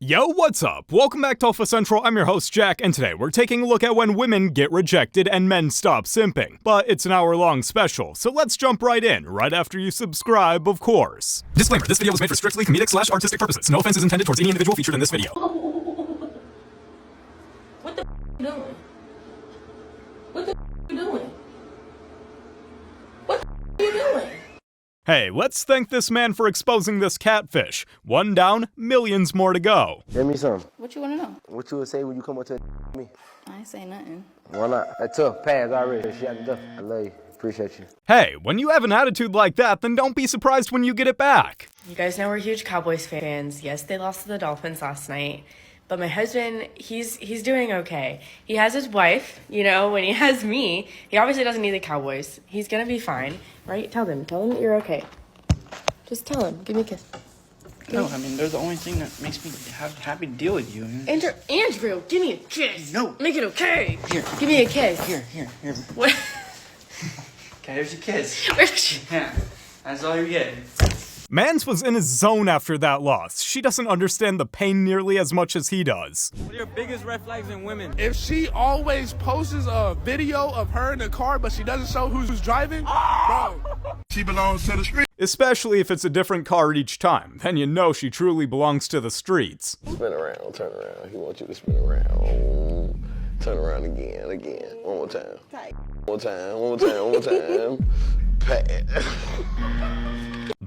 Yo, what's up? Welcome back to Alpha Central. I'm your host, Jack, and today we're taking a look at when women get rejected and men stop simping. But it's an hour-long special, so let's jump right in, right after you subscribe, of course. Disclaimer, this video was made for strictly comedic/artistic purposes. No offense is intended towards any individual featured in this video. What the you doing? What the you doing? What the you doing? Hey, let's thank this man for exposing this catfish. One down, millions more to go. Give me some. What you want to know? What you would say when you come up to me? I ain't say nothing. Why not? That's tough. Pass already. She had the I love you. Appreciate you. Hey, when you have an attitude like that, then don't be surprised when you get it back. You guys know we're huge Cowboys fans. Yes, they lost to the Dolphins last night. But my husband, he's doing okay. He has his wife, you know, when he has me, he obviously doesn't need the Cowboys. He's gonna be fine, right? Tell them that you're okay. Just tell him. Give me a kiss. No, I mean, they're the only thing that makes me happy to deal with you. Andrew, give me a kiss. No. Make it okay. Here. Give me a kiss. Here. What? Okay, here's your kiss. Where's Yeah, that's all you're getting. Mans was in his zone after that loss. She doesn't understand the pain nearly as much as he does. What are your biggest red flags in women? If she always posts a video of her in the car, but she doesn't show who's driving, bro. She belongs to the street. Especially if it's a different car each time, then you know she truly belongs to the streets. Spin around, turn around. He wants you to spin around. Turn around again. One more time. One more time. Pass.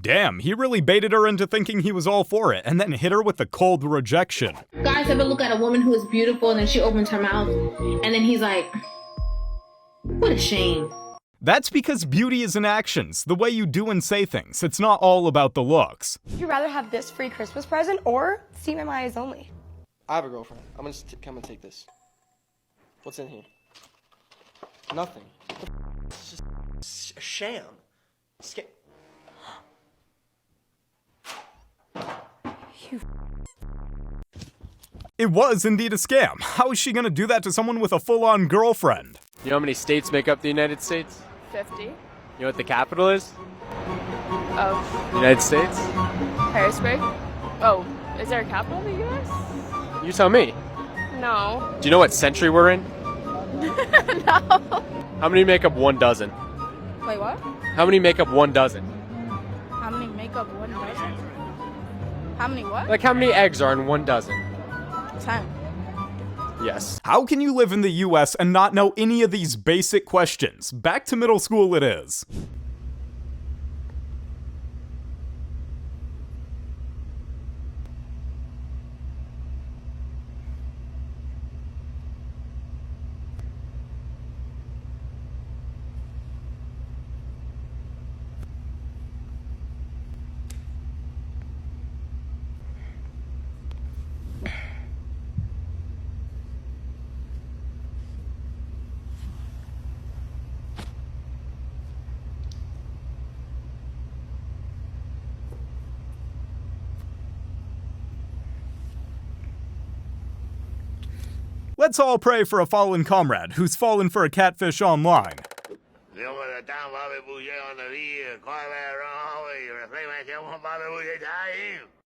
Damn, he really baited her into thinking he was all for it, and then hit her with the cold rejection. Guys ever look at a woman who is beautiful and then she opens her mouth and then he's like, what a shame. That's because beauty is in actions, the way you do and say things. It's not all about the looks. Would you rather have this free Christmas present or see my eyes only? I have a girlfriend. I'm gonna come and take this. What's in here? Nothing. It's just a sham. It was indeed a scam. How is she gonna do that to someone with a full-on girlfriend? You know how many states make up the United States? 50. You know what the capital is? Oh, United States? Harrisburg? Oh, is there a capital in the U.S.? You tell me. No. Do you know what century we're in? No. How many make up 1 dozen? Wait, what? How many make up 1 dozen? How many make up 1 dozen? How many what? Like how many eggs are in 1 dozen? 10. Yes. How can you live in the US and not know any of these basic questions? Back to middle school it is. Let's all pray for a fallen comrade who's fallen for a catfish online.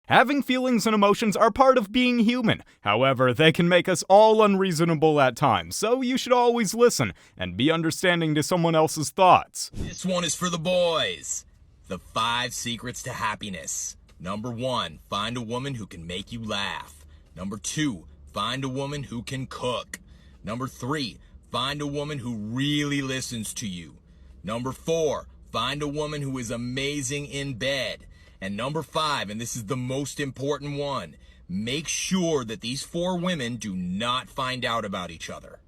Having feelings and emotions are part of being human. However, they can make us all unreasonable at times, so you should always listen and be understanding to someone else's thoughts. This one is for the boys. The 5 secrets to happiness. Number 1, find a woman who can make you laugh. Number 2, find a woman who can cook. Number 3, find a woman who really listens to you. Number 4, find a woman who is amazing in bed. And number 5, and this is the most important one, make sure that these 4 women do not find out about each other.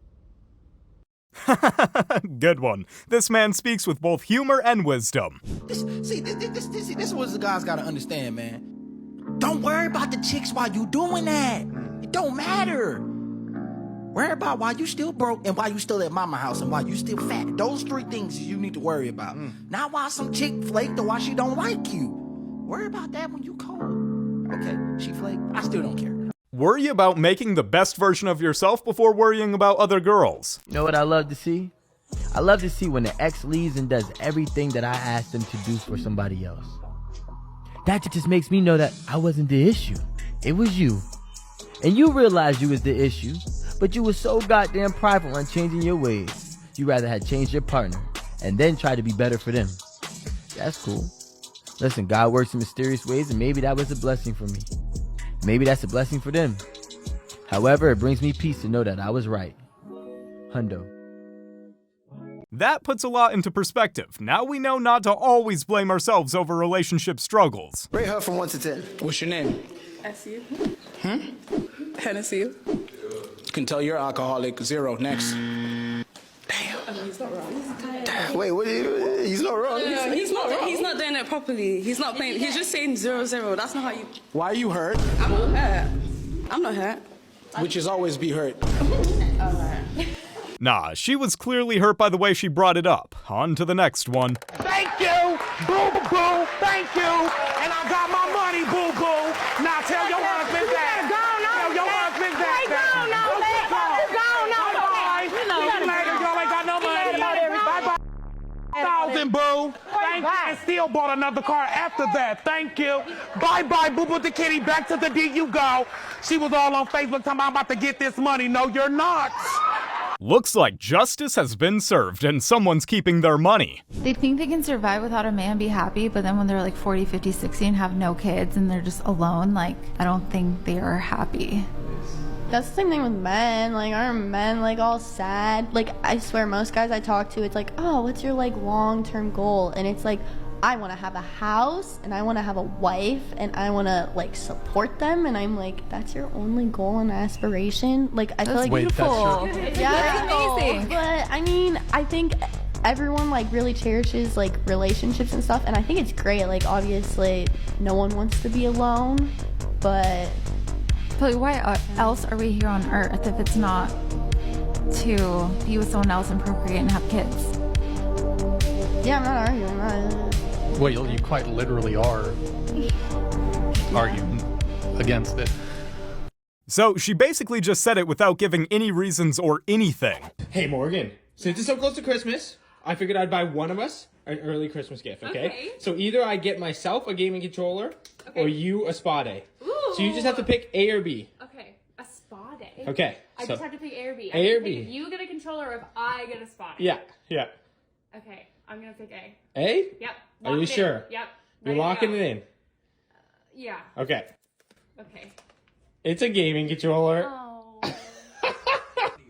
Good one. This man speaks with both humor and wisdom. This is what the guys gotta understand, man. Don't worry about the chicks while you doing that. It don't matter. Worry about why you still broke and why you still at mama house and why you still fat. Those 3 things you need to worry about. Not why some chick flaked or why she don't like you. Worry about that when you cold. Okay, she flaked. I still don't care. Worry about making the best version of yourself before worrying about other girls. You know what I love to see? I love to see when the ex leaves and does everything that I asked them to do for somebody else. That just makes me know that I wasn't the issue. It was you. And you realized you was the issue, but you was so goddamn prideful on changing your ways. You rather had changed your partner and then try to be better for them. That's cool. Listen, God works in mysterious ways, and maybe that was a blessing for me. Maybe that's a blessing for them. However, it brings me peace to know that I was right. Hundo. That puts a lot into perspective. Now we know not to always blame ourselves over relationship struggles. Rate her from 1 to 10. What's your name? SU. Hennessy. You can tell you're alcoholic. 0. Next. He's not wrong. Wait, what? He's not wrong. No, he's not wrong. He's not doing it properly. He's not playing. He's just saying 0-0. That's not how you. Why are you hurt? I'm not hurt. I'm not hurt. Which is always be hurt. Nah, she was clearly hurt by the way she brought it up. On to the next one. Thank you, boo boo, thank you. And I got my money, boo boo. Now tell your husband that. Tell your husband that. Boo. Thank you. And still bought another car after that. Thank you. Bye bye, boo boo the kitty. Back to the D you go. She was all on Facebook talking about I'm about to get this money. No, you're not. Looks like justice has been served and someone's keeping their money. They think they can survive without a man, be happy, but then when they're like 40, 50, 60 and have no kids and they're just alone, like, I don't think they are happy. That's the same thing with men. Like, aren't men like all sad? Like, I swear most guys I talk to, it's like, oh, what's your like long-term goal? And it's like, I want to have a house and I want to have a wife and I want to like support them. And I'm like, that's your only goal and aspiration? Like, I feel like beautiful. Yeah, that's amazing. But I mean, I think everyone like really cherishes like relationships and stuff, and I think it's great. Like, obviously no one wants to be alone, but why else are we here on earth if it's not to be with someone else and procreate and have kids? Yeah, I'm not arguing. Well, you quite literally are arguing against it. So she basically just said it without giving any reasons or anything. Hey Morgan, since it's so close to Christmas, I figured I'd buy one of us an early Christmas gift, okay? So either I get myself a gaming controller or you a spa day. Ooh. So you just have to pick A or B. Okay, a spa day. Okay. I just have to pick A or B. A or pick B. if you get a controller or if I get a spa day. Yeah. Okay, I'm gonna pick A. A? Yep. Are you sure? Yep. You're locking it in? Yeah. Okay. Okay. It's a gaming controller. Oh.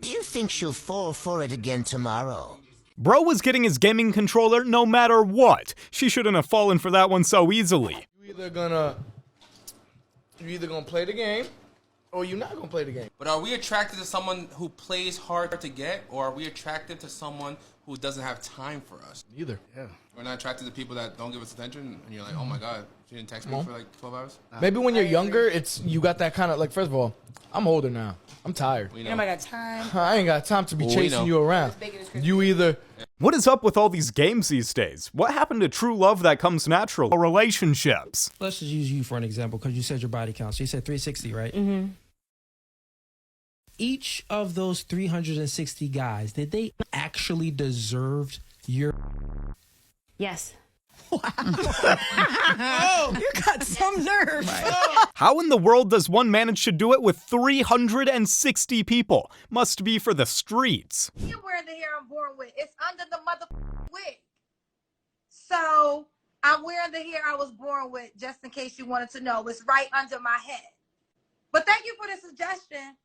Do you think she'll fall for it again tomorrow? Bro was getting his gaming controller no matter what. She shouldn't have fallen for that one so easily. You're either gonna play the game or you're not gonna play the game. But are we attracted to someone who plays hard to get, or are we attracted to someone who doesn't have time for us? Neither. Yeah. We're not attracted to people that don't give us attention, and you're like, oh my god, she didn't text me for like 12 hours? Maybe when you're younger, you got that kind of, like, first of all, I'm older now. I'm tired. Nobody got time. I ain't got time to be chasing you around. You either... What is up with all these games these days? What happened to true love that comes natural? Relationships. Let's just use you for an example, because you said your body count. So you said 360, right? Mm-hmm. Each of those 360 guys, did they actually deserve your... Yes. Oh, you got some nerve. How in the world does one manage to do it with 360 people? Must be for the streets. You're wearing the hair I'm born with. It's under the mother wig. So I'm wearing the hair I was born with, just in case you wanted to know. It's right under my head. But thank you for the suggestion.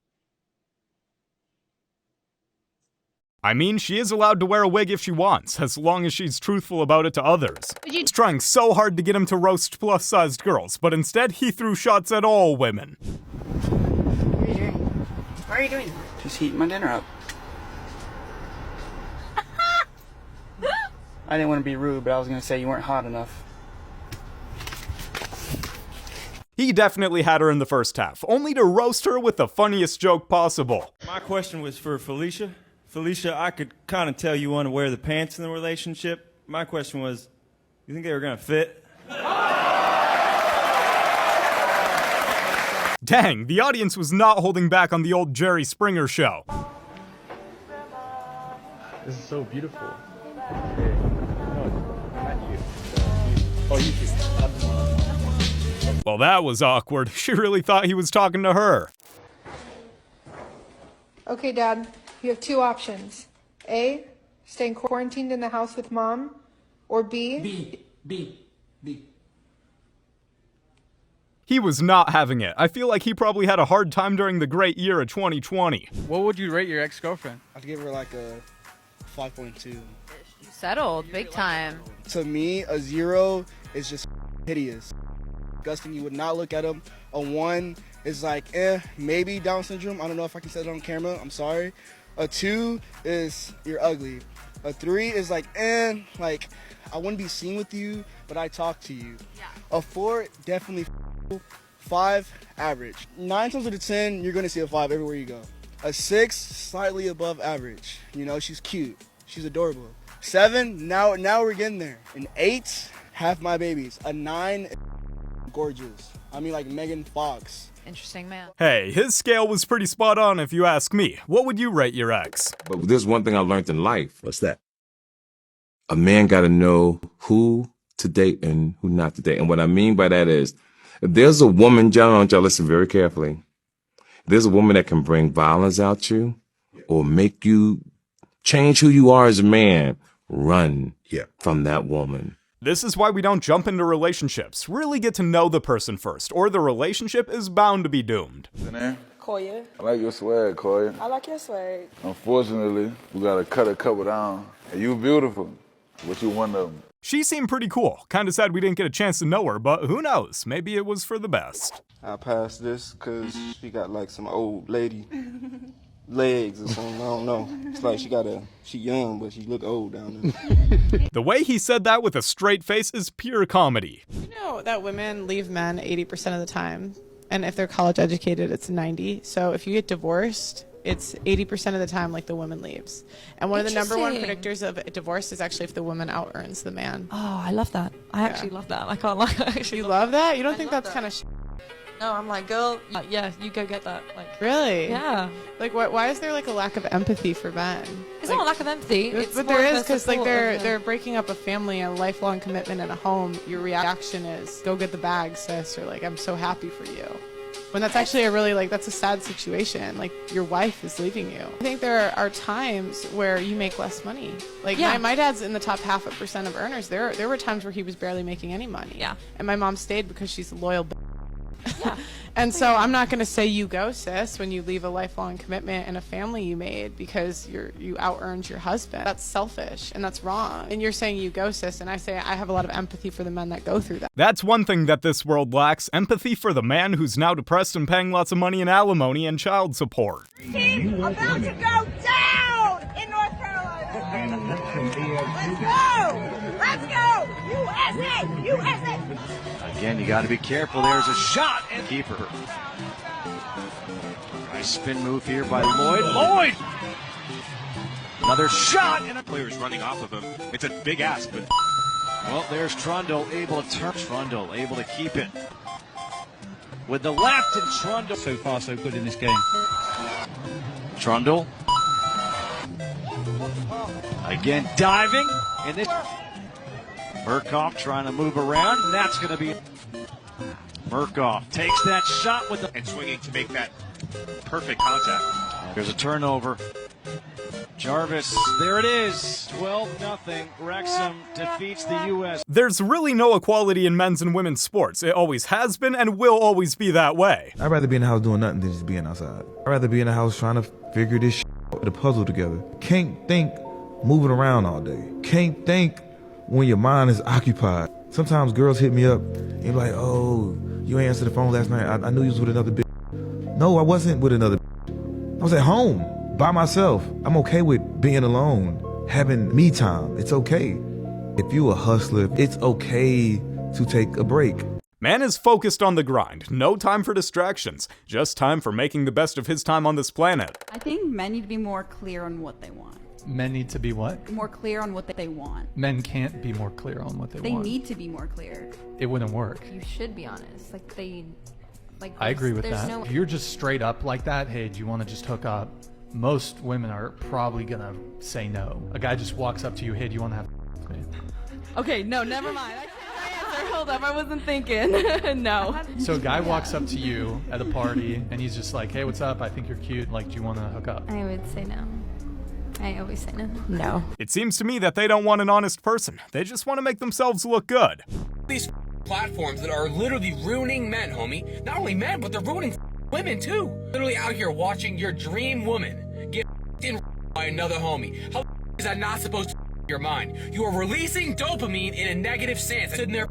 I mean, she is allowed to wear a wig if she wants, as long as she's truthful about it to others. He's trying so hard to get him to roast plus-sized girls, but instead he threw shots at all women. What are you doing? Just heating my dinner up. I didn't want to be rude, but I was going to say you weren't hot enough. He definitely had her in the first half, only to roast her with the funniest joke possible. My question was for Felicia. Felicia, I could kind of tell you want to wear the pants in the relationship. My question was, you think they were going to fit? Dang, the audience was not holding back on the old Jerry Springer show. This is so beautiful. Well, that was awkward. She really thought he was talking to her. Okay, Dad, you have two options. A, staying quarantined in the house with Mom, or B. B. He was not having it. I feel like he probably had a hard time during the great year of 2020. What would you rate your ex-girlfriend? I'd give her like a 5.2. Settled, big time. To me, a 0 is just hideous. Disgusting. You would not look at him. A 1 is like, maybe Down syndrome. I don't know if I can say that on camera. I'm sorry. A 2 is you're ugly. A 3 is like, like I wouldn't be seen with you, but I talk to you. Yeah. A 4, definitely. 5, average. 9 times out of 10, you're gonna see a 5 everywhere you go. A 6, slightly above average. You know, she's cute. She's adorable. 7, now we're getting there. An 8, half my babies. A 9, gorgeous. I mean, like Megan Fox. Interesting man. Hey, his scale was pretty spot on if you ask me. What would you rate your ex? But there's one thing I learned in life. What's that? A man gotta know who to date and who not to date. And what I mean by that is, if there's a woman, y'all listen very carefully. If there's a woman that can bring violence out you or make you change who you are as a man, run from that woman. This is why we don't jump into relationships. Really get to know the person first, or the relationship is bound to be doomed. Koya. I like your swag, Koya. I like your swag. Unfortunately, we gotta cut a couple down. And you beautiful, but you one of them. She seemed pretty cool. Kinda sad we didn't get a chance to know her, but who knows? Maybe it was for the best. I passed this because she got like some old lady legs or something. I don't know. It's like she young, but she look old down there. The way he said that with a straight face is pure comedy. You know that women leave men 80% of the time, and if they're college educated, it's 90. So if you get divorced, it's 80% of the time like the woman leaves. And one of the number one predictors of a divorce is actually if the woman out-earns the man. Oh, I love that. I actually love that. I can't lie. You love that? You don't think that's kind of No, I'm like, girl, yeah, you go get that. Like, really? Yeah. Like, why is there like a lack of empathy for men? It's not a lack of empathy. But there is, because like they're breaking up a family, a lifelong commitment in a home. Your reaction is, go get the bag, sis, or like, I'm so happy for you. When that's actually a really, like, that's a sad situation. Like, your wife is leaving you. I think there are times where you make less money. Like, my dad's in the top 0.5% of earners. There were times where he was barely making any money. Yeah. And my mom stayed because she's a loyal Yeah. And so I'm not going to say you go, sis, when you leave a lifelong commitment and a family you made because you out-earned your husband. That's selfish and that's wrong. And you're saying you go, sis, and I say I have a lot of empathy for the men that go through that. That's one thing that this world lacks, empathy for the man who's now depressed and paying lots of money in alimony and child support. He's about to go down in North Carolina. Let's go! Let's go! USA! USA! Again, you got to be careful. There's a shot and keeper. Nice spin move here by Lloyd. Lloyd! Another shot and a player's running off of him. It's a big ask, but well, there's Trundle able to turn. Trundle able to keep it with the left, and Trundle so far so good in this game. Trundle again diving, and this Murkoff trying to move around, and that's going to be Murkoff takes that shot with the and swinging to make that perfect contact. There's a turnover. Jarvis, there it is. 12-0. Wrexham defeats the U.S. There's really no equality in men's and women's sports. It always has been and will always be that way. I'd rather be in the house doing nothing than just being outside. I'd rather be in the house trying to figure this out, the puzzle together. Can't think moving around all day. Can't think when your mind is occupied. Sometimes girls hit me up and be like, oh, you ain't answered the phone last night. I knew you was with another bitch. No, I wasn't with another bitch. I was at home by myself. I'm okay with being alone, having me time. It's okay. If you a hustler, it's okay to take a break. Man is focused on the grind. No time for distractions. Just time for making the best of his time on this planet. I think men need to be more clear on what they want. Men need to be what? More clear on what they want. Men can't be more clear on what they want. They need to be more clear. It wouldn't work. You should be honest. I agree with that. If you're just straight up like that, hey, do you want to just hook up? Most women are probably gonna say no. A guy just walks up to you, hey, do you want to have with me? Okay, no, never mind. I can't answer. hold up. I wasn't thinking. No. So a guy walks up to you at a party and he's just like, hey, what's up? I think you're cute. Like, do you want to hook up? I would say no. I always say no. No. It seems to me that they don't want an honest person. They just want to make themselves look good. These platforms that are literally ruining men, homie. Not only men, but they're ruining women too. Literally out here watching your dream woman get in by another homie. How is that not supposed to your mind? You are releasing dopamine in a negative sense. Sitting there,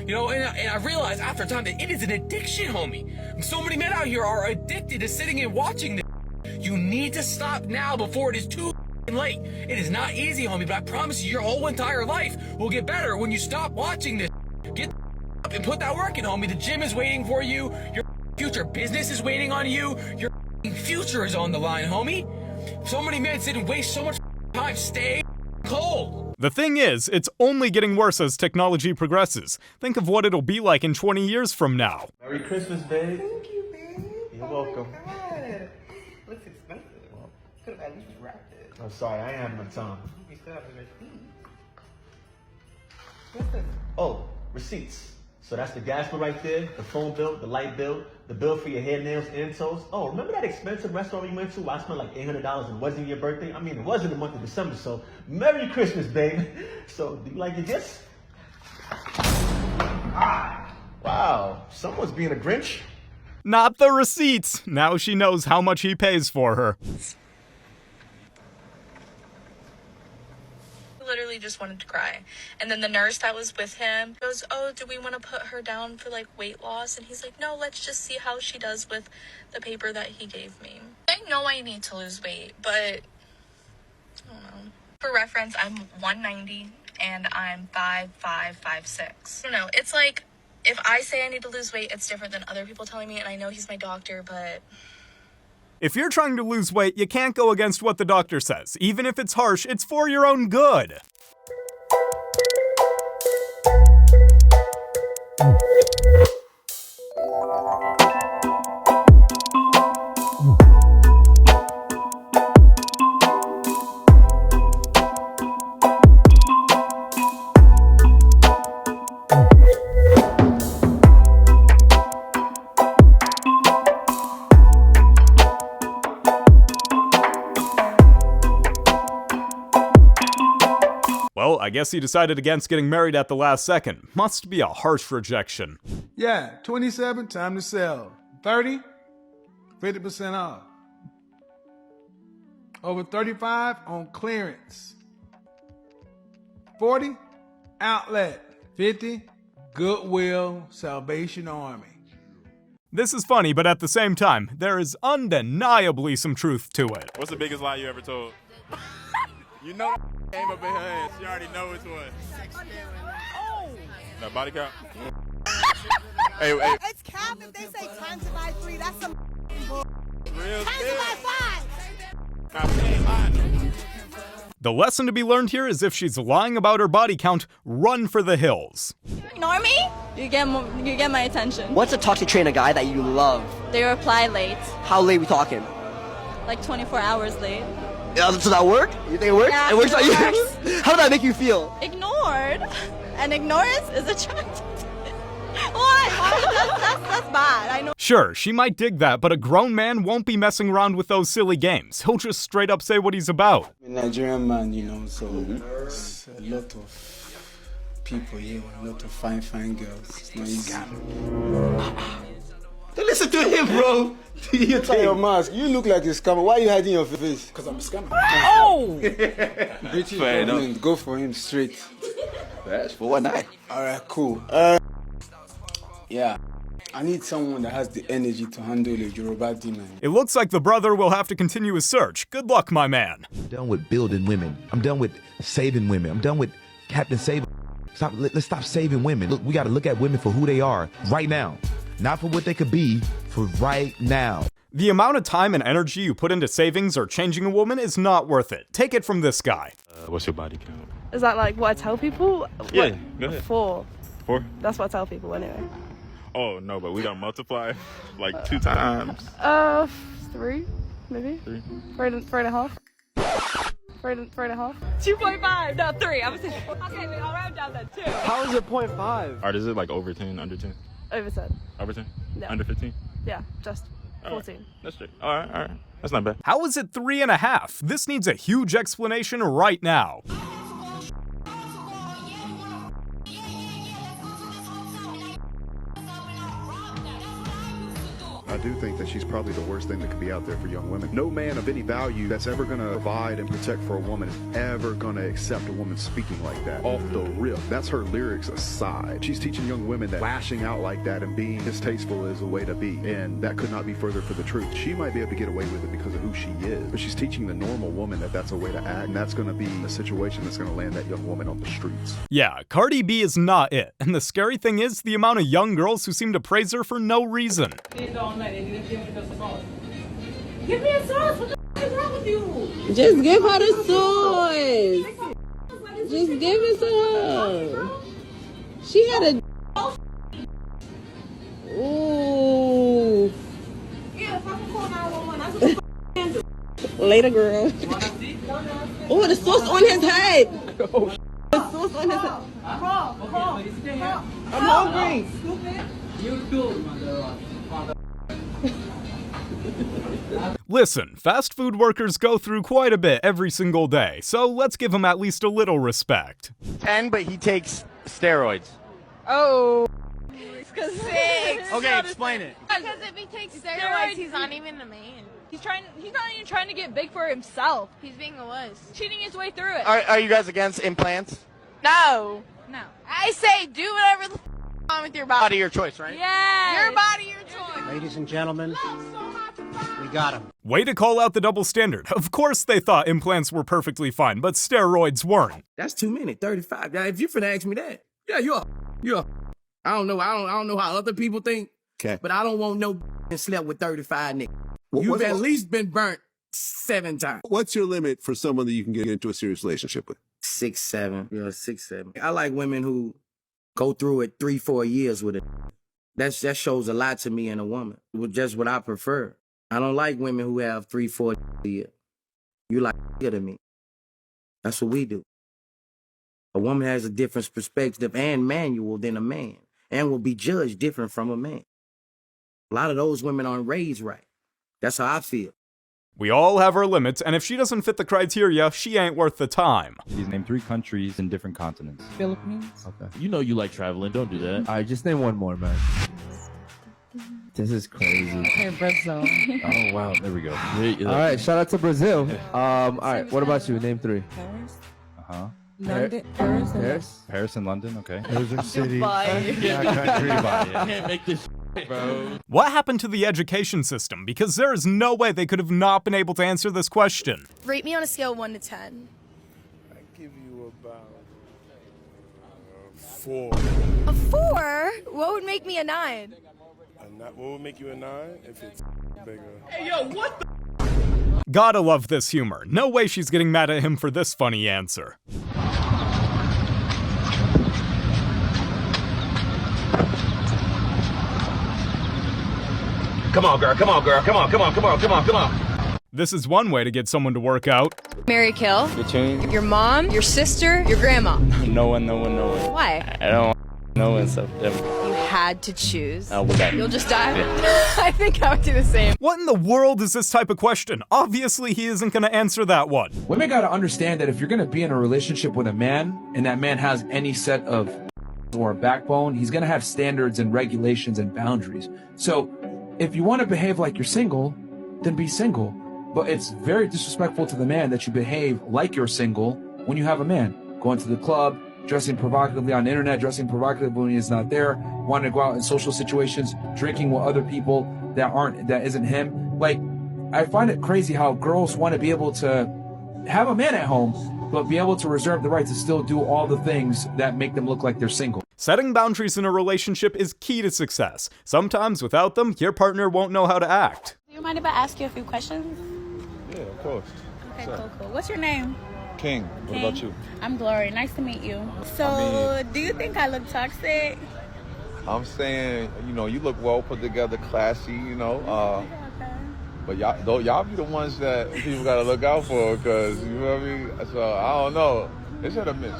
you know, and I realized after a time that it is an addiction, homie. So many men out here are addicted to sitting and watching this. You need to stop now before it is too late. It is not easy, homie, but I promise you, your whole entire life will get better when you stop watching this. Get up and put that work in, homie. The gym is waiting for you. Your future business is waiting on you. Your future is on the line, homie. So many men sit and waste so much time. Stay cold. The thing is, it's only getting worse as technology progresses. Think of what it'll be like in 20 years from now. Merry Christmas, babe. Thank you, babe. You're welcome. Looks expensive. Could have at least wrapped it. I'm sorry, I ain't having enough time. We still have a receipt. What's this? Oh, receipts. So that's the gas bill right there, the phone bill, the light bill, the bill for your hair, nails, and toes. Oh, remember that expensive restaurant we went to where I spent like $800 and it wasn't your birthday? I mean, it was in the month of December, so Merry Christmas, babe. So, do you like your gifts? Ah, wow, someone's being a Grinch. Not the receipts. Now she knows how much he pays for her. Literally just wanted to cry. And then the nurse that was with him goes, oh, do we want to put her down for like weight loss? And he's like, no, let's just see how she does with the paper that he gave me. I know I need to lose weight, but I don't know. For reference, I'm 190 and I'm 5'5", 5'6". I don't know. It's like, if I say I need to lose weight, it's different than other people telling me, and I know he's my doctor, but... If you're trying to lose weight, you can't go against what the doctor says. Even if it's harsh, it's for your own good. Well, I guess he decided against getting married at the last second. Must be a harsh rejection. Yeah, 27, time to sell. 30, 50% off. Over 35 on clearance. 40, outlet. 50, Goodwill, Salvation Army. This is funny, but at the same time, there is undeniably some truth to it. What's the biggest lie you ever told? You know came up in her ass. You already know which one. Oh! No, body count? hey. It's cap if they say times it by 3. That's some bull. Real times it by 5. The lesson to be learned here is if she's lying about her body count, run for the hills. Ignore me? You get my attention. What's a toxic trait in a guy that you love? They reply late. How late we talking? Like 24 hours late. Does that work? You think it works? Yeah, it works on you? works. How did that make you feel? Ignored. And ignorance is attractive. What? That's bad. I know. Sure, she might dig that, but a grown man won't be messing around with those silly games. He'll just straight up say what he's about. I'm a Nigerian man, you know, so it's a lot of people here, a lot of fine girls. It's not easy. Don't listen to him, bro. You tie your mask. You look like a scammer. Why are you hiding your face? Because I'm a scammer. Oh! British government, go for him straight. That's for one night. Alright, cool. Yeah. I need someone that has the energy to handle a Yoruba demon. It looks like the brother will have to continue his search. Good luck, my man. I'm done with building women. I'm done with saving women. I'm done with Captain Save. Let's stop saving women. Look, we got to look at women for who they are right now. Not for what they could be, for right now. The amount of time and energy you put into savings or changing a woman is not worth it. Take it from this guy. What's your body count? Is that like what I tell people? Yeah, go ahead. 4. 4? That's what I tell people anyway. Oh, no, but we don't multiply like 2 times. 3, maybe. 3.5. 4.5. 2.5, no 3. I was saying, okay, wait, I'll round down that 2. How is it 0.5? Or is it like over 10, under 10? Over 10. Over 10? Yeah. Under 15? Yeah, just 14. Right. That's straight. All right. That's not bad. How is it 3.5? This needs a huge explanation right now. I do think that she's probably the worst thing that could be out there for young women. No man of any value that's ever going to provide and protect for a woman is ever going to accept a woman speaking like that off the rip. That's her lyrics aside. She's teaching young women that lashing out like that and being distasteful is a way to be, and that could not be further from the truth. She might be able to get away with it because of who she is, but she's teaching the normal woman that that's a way to act, and that's going to be a situation that's going to land that young woman on the streets. Yeah, Cardi B is not it, and the scary thing is the amount of young girls who seem to praise her for no reason. Give me a sauce. What the f is wrong with you? Just give her the sauce. Just give it to her. She had a. Ooh. Yeah, if I can call 911, that's what the can do. Later, girl. Oh, the sauce on his head. The sauce on his head. I'm hungry. Stupid. You too, Listen, fast food workers go through quite a bit every single day, so let's give them at least a little respect. 10, but he takes steroids. Oh. Because 6. Okay, explain it. Because if he takes steroids, he's not even a man. He's not even trying to get big for himself. He's being a wuss. Cheating his way through it. Are you guys against implants? No. I say do whatever the on with your body. Body, your choice, right? Yeah. Your body, your choice. Ladies and gentlemen, we got him. Way to call out the double standard. Of course they thought implants were perfectly fine, but steroids weren't. That's too many, 35. Now, if you're finna ask me that, yeah, you're I don't know how other people think, but I don't want no and slept with 35 niggas. You've at least been burnt 7 times. What's your limit for someone that you can get into a serious relationship with? 6'7". Yeah, 6'7". I like women who go through it 3-4 years with it. That shows a lot to me in a woman. Just what I prefer. I don't like women who have 3-4 years. You like to me. That's what we do. A woman has a different perspective and manual than a man, and will be judged different from a man. A lot of those women aren't raised right. That's how I feel. We all have our limits, and if she doesn't fit the criteria, she ain't worth the time. He's named 3 countries in different continents. Philippines. Okay. You know you like traveling, don't do that. All right, just name one more, man. This is crazy. Hey, Brazil. Oh, wow. There we go. All right, shout out to Brazil. All right, what about you? Name 3. Paris. Uh-huh. London. Paris and London, okay. Those are cities. Can't make this bro. What happened to the education system? Because there is no way they could have not been able to answer this question. Rate me on a scale of 1 to 10. I give you about 4. A 4? What would make me a 9? What would make you a 9? If it's bigger. Hey, yo, what the? Gotta love this humor. No way she's getting mad at him for this funny answer. Come on, girl. Come on, girl. Come on, come on, come on, come on, come on. This is one way to get someone to work out. Marry, kill. Your tune? Your mom, your sister, your grandma. No one. Why? I don't know and stuff. You had to choose. I'll be back. You'll just die? Yeah. I think I would do the same. What in the world is this type of question? Obviously, he isn't gonna answer that one. Women gotta understand that if you're gonna be in a relationship with a man, and that man has any set of or a backbone, he's gonna have standards and regulations and boundaries. So, if you wanna behave like you're single, then be single. But it's very disrespectful to the man that you behave like you're single when you have a man. Going to the club, dressing provocatively on the internet, dressing provocatively when he's not there, wanting to go out in social situations, drinking with other people that isn't him. Like, I find it crazy how girls want to be able to have a man at home, but be able to reserve the right to still do all the things that make them look like they're single. Setting boundaries in a relationship is key to success. Sometimes without them, your partner won't know how to act. Do you mind if I ask you a few questions? Yeah, of course. Okay, cool. What's your name? King. What about you? I'm Glory. Nice to meet you. So, do you think I look toxic? I'm saying, you look well put together, classy, But y'all be the ones that people gotta look out for, cause you know what I mean. So I don't know. It's hit or miss.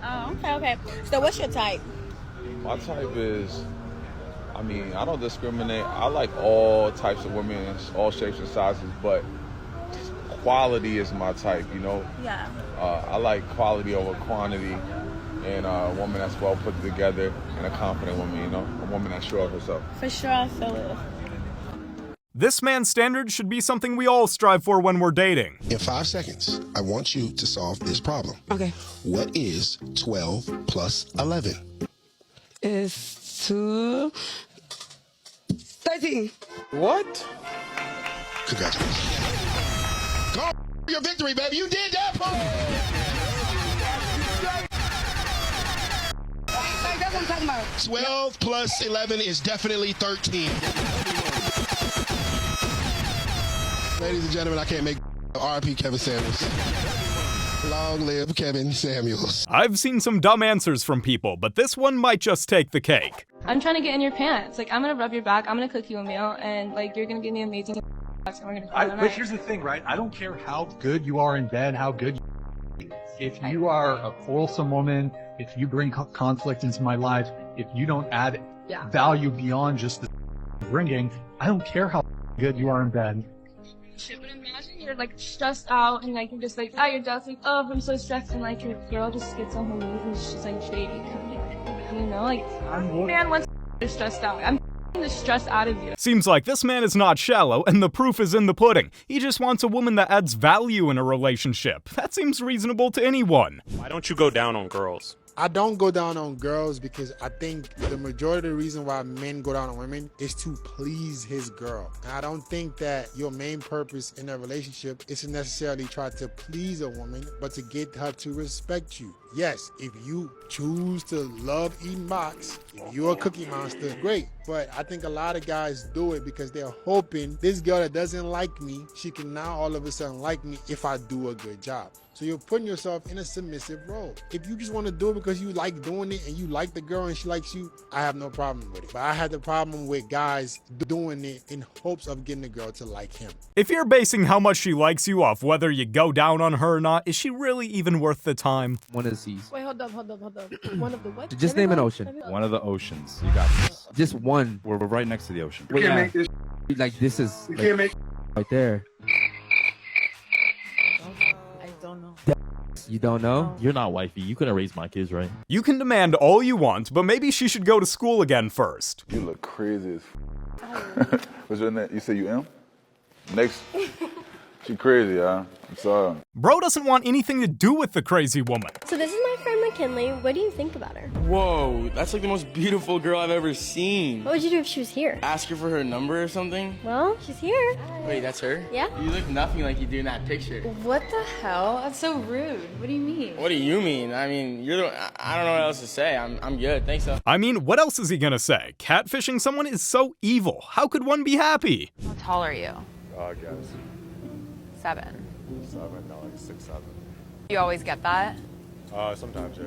Oh, okay. So what's your type? My type is, I mean, I don't discriminate. I like all types of women, all shapes and sizes, but quality is my type, you know? Yeah. I like quality over quantity, and a woman that's well put together and a confident woman, you know? A woman that's sure of herself. For sure, I feel it. This man's standard should be something we all strive for when we're dating. In 5 seconds, I want you to solve this problem. Okay. What is 12 plus 11? It's 13. What? Congratulations. Go your victory, baby. You did that, Paul. That's what I'm talking about. 12 plus 11 is definitely 13. Ladies and gentlemen, I can't make RP Kevin Samuels. Long live Kevin Samuels. I've seen some dumb answers from people, but this one might just take the cake. I'm trying to get in your pants. Like, I'm gonna rub your back, I'm gonna cook you a meal, and like, you're gonna give me amazing and we're gonna call it a But night. here's the thing, right? I don't care how good you are in bed, how good you are. If you are a quarrelsome woman, if you bring conflict into my life, if you don't add value beyond just the bringing, I don't care how good you are in bed. Shit, but imagine you're like stressed out and like you're just like, oh, you're just like, oh, I'm so stressed, and like your girl just gets on her knees and she's like shady, you know, like man wants to stressed out. I'm the stress out of you. Seems like this man is not shallow, and the proof is in the pudding. He just wants a woman that adds value in a relationship. That seems reasonable to anyone. Why don't you go down on girls? I don't go down on girls because I think the majority of the reason why men go down on women is to please his girl. And I don't think that your main purpose in a relationship is to necessarily try to please a woman, but to get her to respect you. Yes, if you choose to love eating box, if you're a cookie monster, great. But I think a lot of guys do it because they're hoping this girl that doesn't like me, she can now all of a sudden like me if I do a good job. So you're putting yourself in a submissive role. If you just want to do it because you like doing it and you like the girl and she likes you, I have no problem with it. But I had the problem with guys doing it in hopes of getting the girl to like him. If you're basing how much she likes you off whether you go down on her or not, is she really even worth the time? One of the seas. Wait, hold up. One of the what? Just name an ocean. One of the oceans. You got this. Just one. We're right next to the ocean. You can't make this. Like this is. You can't make right there. I don't know. You don't know? You're not wifey. You couldn't raise my kids, right? You can demand all you want, but maybe she should go to school again first. You look crazy as What's your name? You say you M? Next. She crazy, huh? I'm sorry. Bro doesn't want anything to do with the crazy woman. So this is my friend McKinley. What do you think about her? Whoa, that's like the most beautiful girl I've ever seen. What would you do if she was here? Ask her for her number or something? Well, she's here. Wait, that's her? Yeah. You look nothing like you do in that picture. What the hell? That's so rude. What do you mean? What do you mean? I mean, I don't know what else to say. I'm good, thanks though. I mean, what else is he gonna say? Catfishing someone is so evil. How could one be happy? How tall are you? I guess. 7. 7, no, like 6, 7. You always get that? Sometimes, yeah.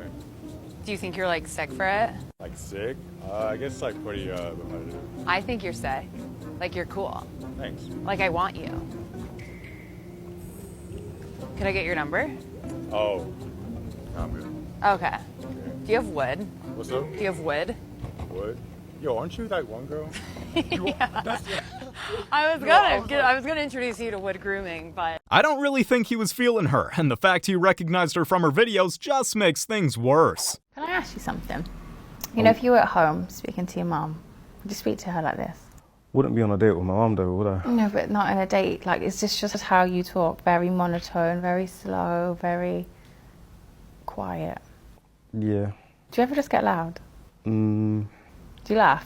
Do you think you're like sick for it? Like sick? I guess like pretty repetitive. I think you're sick. Like you're cool. Thanks. Like I want you. Could I get your number? Oh, I'm good. Okay. Do you have wood? What's up? Do you have wood? Wood? Yo, aren't you that one girl? Yeah. I was gonna introduce you to wood grooming, but I don't really think he was feeling her, and the fact he recognized her from her videos just makes things worse. Can I ask you something? You know, if you were at home speaking to your mum, would you speak to her like this? Wouldn't be on a date with my mum though, would I? No, but not in a date. Like, it's just how you talk. Very monotone, very slow, very quiet. Yeah. Do you ever just get loud? Mm. Do you laugh?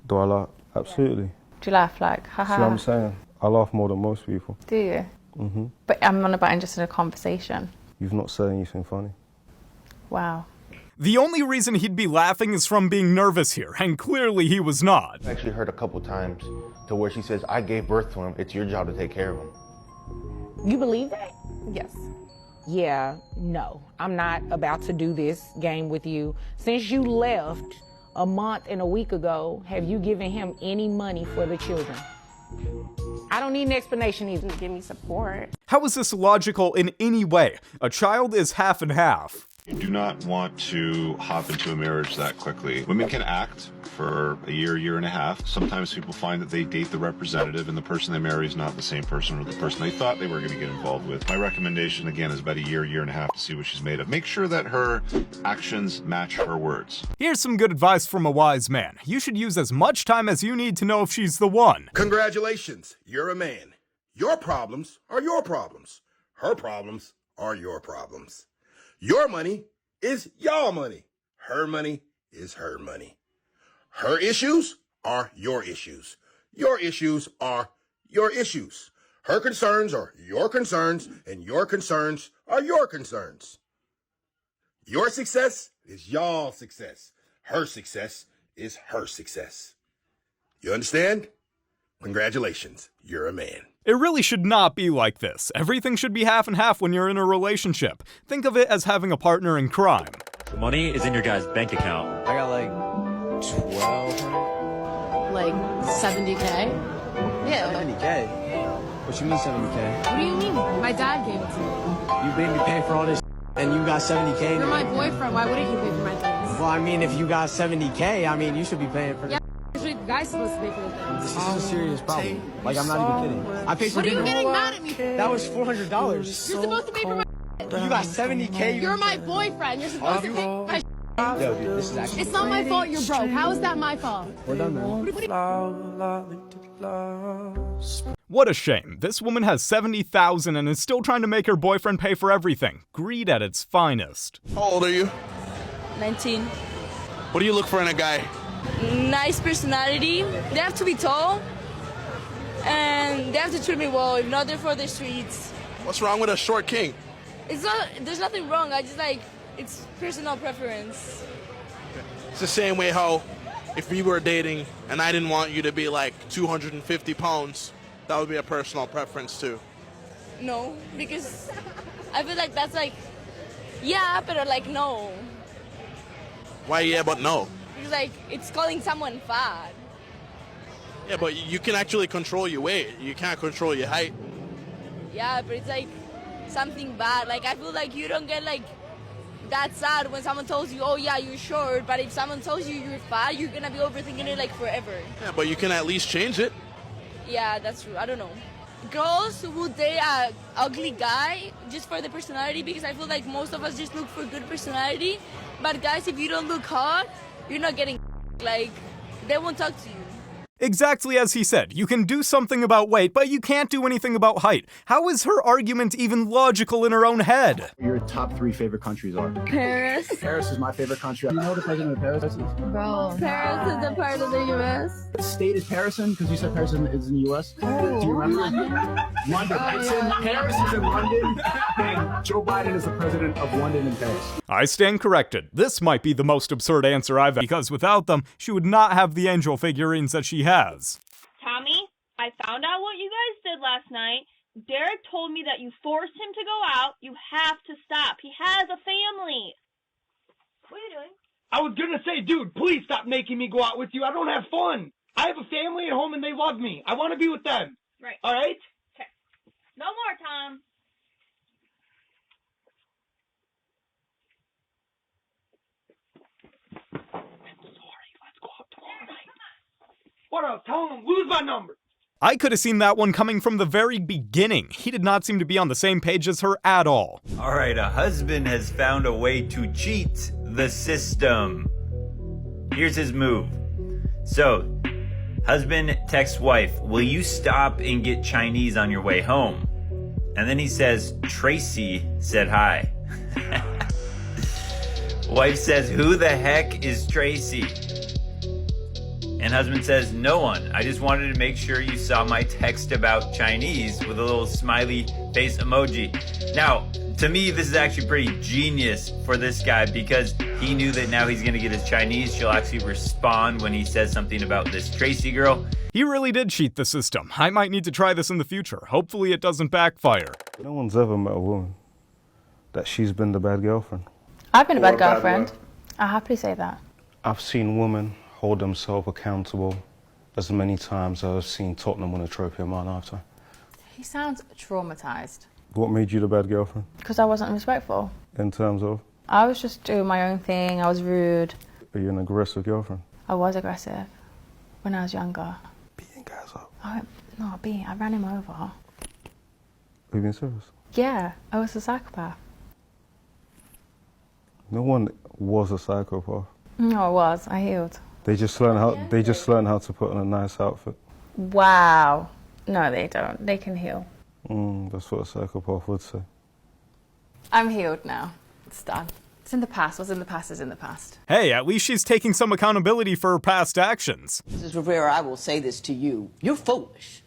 Do I laugh? Absolutely. Do you laugh like, haha? See what I'm saying? I laugh more than most people. Do you? Mm-hmm. But I'm on about just in a conversation. You've not said anything funny. Wow. The only reason he'd be laughing is from being nervous here, and clearly he was not. I've actually heard a couple times to where she says, I gave birth to him, it's your job to take care of him. You believe that? yes. Yeah, no. I'm not about to do this game with you. Since you left a month and a week ago, have you given him any money for the children? I don't need an explanation either. Give me support. How is this logical in any way? A child is half and half. You do not want to hop into a marriage that quickly. Women can act for a year and a half. Sometimes people find that they date the representative and the person they marry is not the same person or the person they thought they were going to get involved with. My recommendation, again, is about a year and a half to see what she's made of. Make sure that her actions match her words. Here's some good advice from a wise man. You should use as much time as you need to know if she's the one. Congratulations, you're a man. Your problems are your problems. Her problems are your problems. Your money is your money. Her money is her money. Her issues are your issues. Your issues are your issues. Her concerns are your concerns, and your concerns are your concerns. Your success is y'all's success. Her success is her success. You understand? Congratulations, you're a man. It really should not be like this. Everything should be half and half when you're in a relationship. Think of it as having a partner in crime. The money is in your guys' bank account. I got like 12. Like 70K? Yeah. 70K? What you mean 70K? What do you mean? My dad gave it to me. You made me pay for all this and you got 70K? You're my boyfriend. Why wouldn't you pay for my things? Well, I mean, if you got 70K, I mean, you should be paying for yeah. Usually the guy's supposed to pay for the things. This is a serious problem. Like, I'm not even kidding. I paid for What are you dinner. getting mad at me for? That was $400. You're supposed to pay for my You got 70K? You're my boyfriend. You're supposed to pay for my Yo, dude, this is actually... It's not my fault you're broke. How is that my fault? We're done, man. What a shame. This woman has $70,000 and is still trying to make her boyfriend pay for everything. Greed at its finest. How old are you? 19. What do you look for in a guy? Nice personality. They have to be tall. And they have to treat me well. If not, they're for the streets. What's wrong with a short king? It's not, there's nothing wrong. I just like, it's personal preference. It's the same way how if we were dating and I didn't want you to be like 250 pounds, that would be a personal preference too. No, because I feel like that's like, yeah, but like no. Why yeah, but no? Because like, it's calling someone fat. Yeah, but you can actually control your weight. You can't control your height. Yeah, but it's like something bad. Like, I feel like you don't get like that sad when someone tells you, oh yeah, you're short, but if someone tells you you're fat, you're gonna be overthinking it like forever. Yeah, but you can at least change it. Yeah, that's true. I don't know. Girls who date a ugly guy just for the personality, because I feel like most of us just look for good personality. But guys, if you don't look hot, you're not getting like, they won't talk to you. Exactly as he said, you can do something about weight, but you can't do anything about height. How is her argument even logical in her own head? Your top 3 favorite countries are? Paris. Paris is my favorite country. You know what the president of Paris is? Bro, Paris is a part of the U.S. What state is Paris in? Because you said Paris is in the U.S. Do you remember? London. It's in Paris is in London, and Joe Biden is the president of London and Paris. I stand corrected. This might be the most absurd answer I've had, because without them, she would not have the angel figurines that she has. Tommy, I found out what you guys did last night. Derek told me that you forced him to go out. You have to stop. He has a family. What are you doing? I was gonna say, dude, please stop making me go out with you. I don't have fun. I have a family at home and they love me. I want to be with them. Right. All right? Okay. No more, Tom. What else? Tell him, lose my number. I could have seen that one coming from the very beginning. He did not seem to be on the same page as her at all. All right, a husband has found a way to cheat the system. Here's his move. So, husband texts wife, will you stop and get Chinese on your way home? And then he says, Tracy said hi. Wife says, who the heck is Tracy? And husband says, no one. I just wanted to make sure you saw my text about Chinese with a little smiley face emoji. Now, to me, this is actually pretty genius for this guy, because he knew that now he's gonna get his Chinese. She'll actually respond when he says something about this Tracy girl. He really did cheat the system. I might need to try this in the future. Hopefully it doesn't backfire. No one's ever met a woman that she's been the bad girlfriend. I've been a bad girlfriend. I'll happily say that. I've seen women hold themselves accountable as many times I've seen Tottenham win a trophy in my lifetime. He sounds traumatized. What made you the bad girlfriend? Because I wasn't respectful. In terms of? I was just doing my own thing. I was rude. Are you an aggressive girlfriend? I was aggressive when I was younger. Beating guys up? I ran him over. Are you being serious? Yeah, I was a psychopath. No one was a psychopath. No, I was. I healed. They just learn how. They just learn how to put on a nice outfit. Wow. No, they don't. They can heal. That's what a psychopath would say. I'm healed now. It's done. It's in the past. What's in the past is in the past. Hey, at least she's taking some accountability for her past actions. Mrs. Rivera, I will say this to you. You're foolish.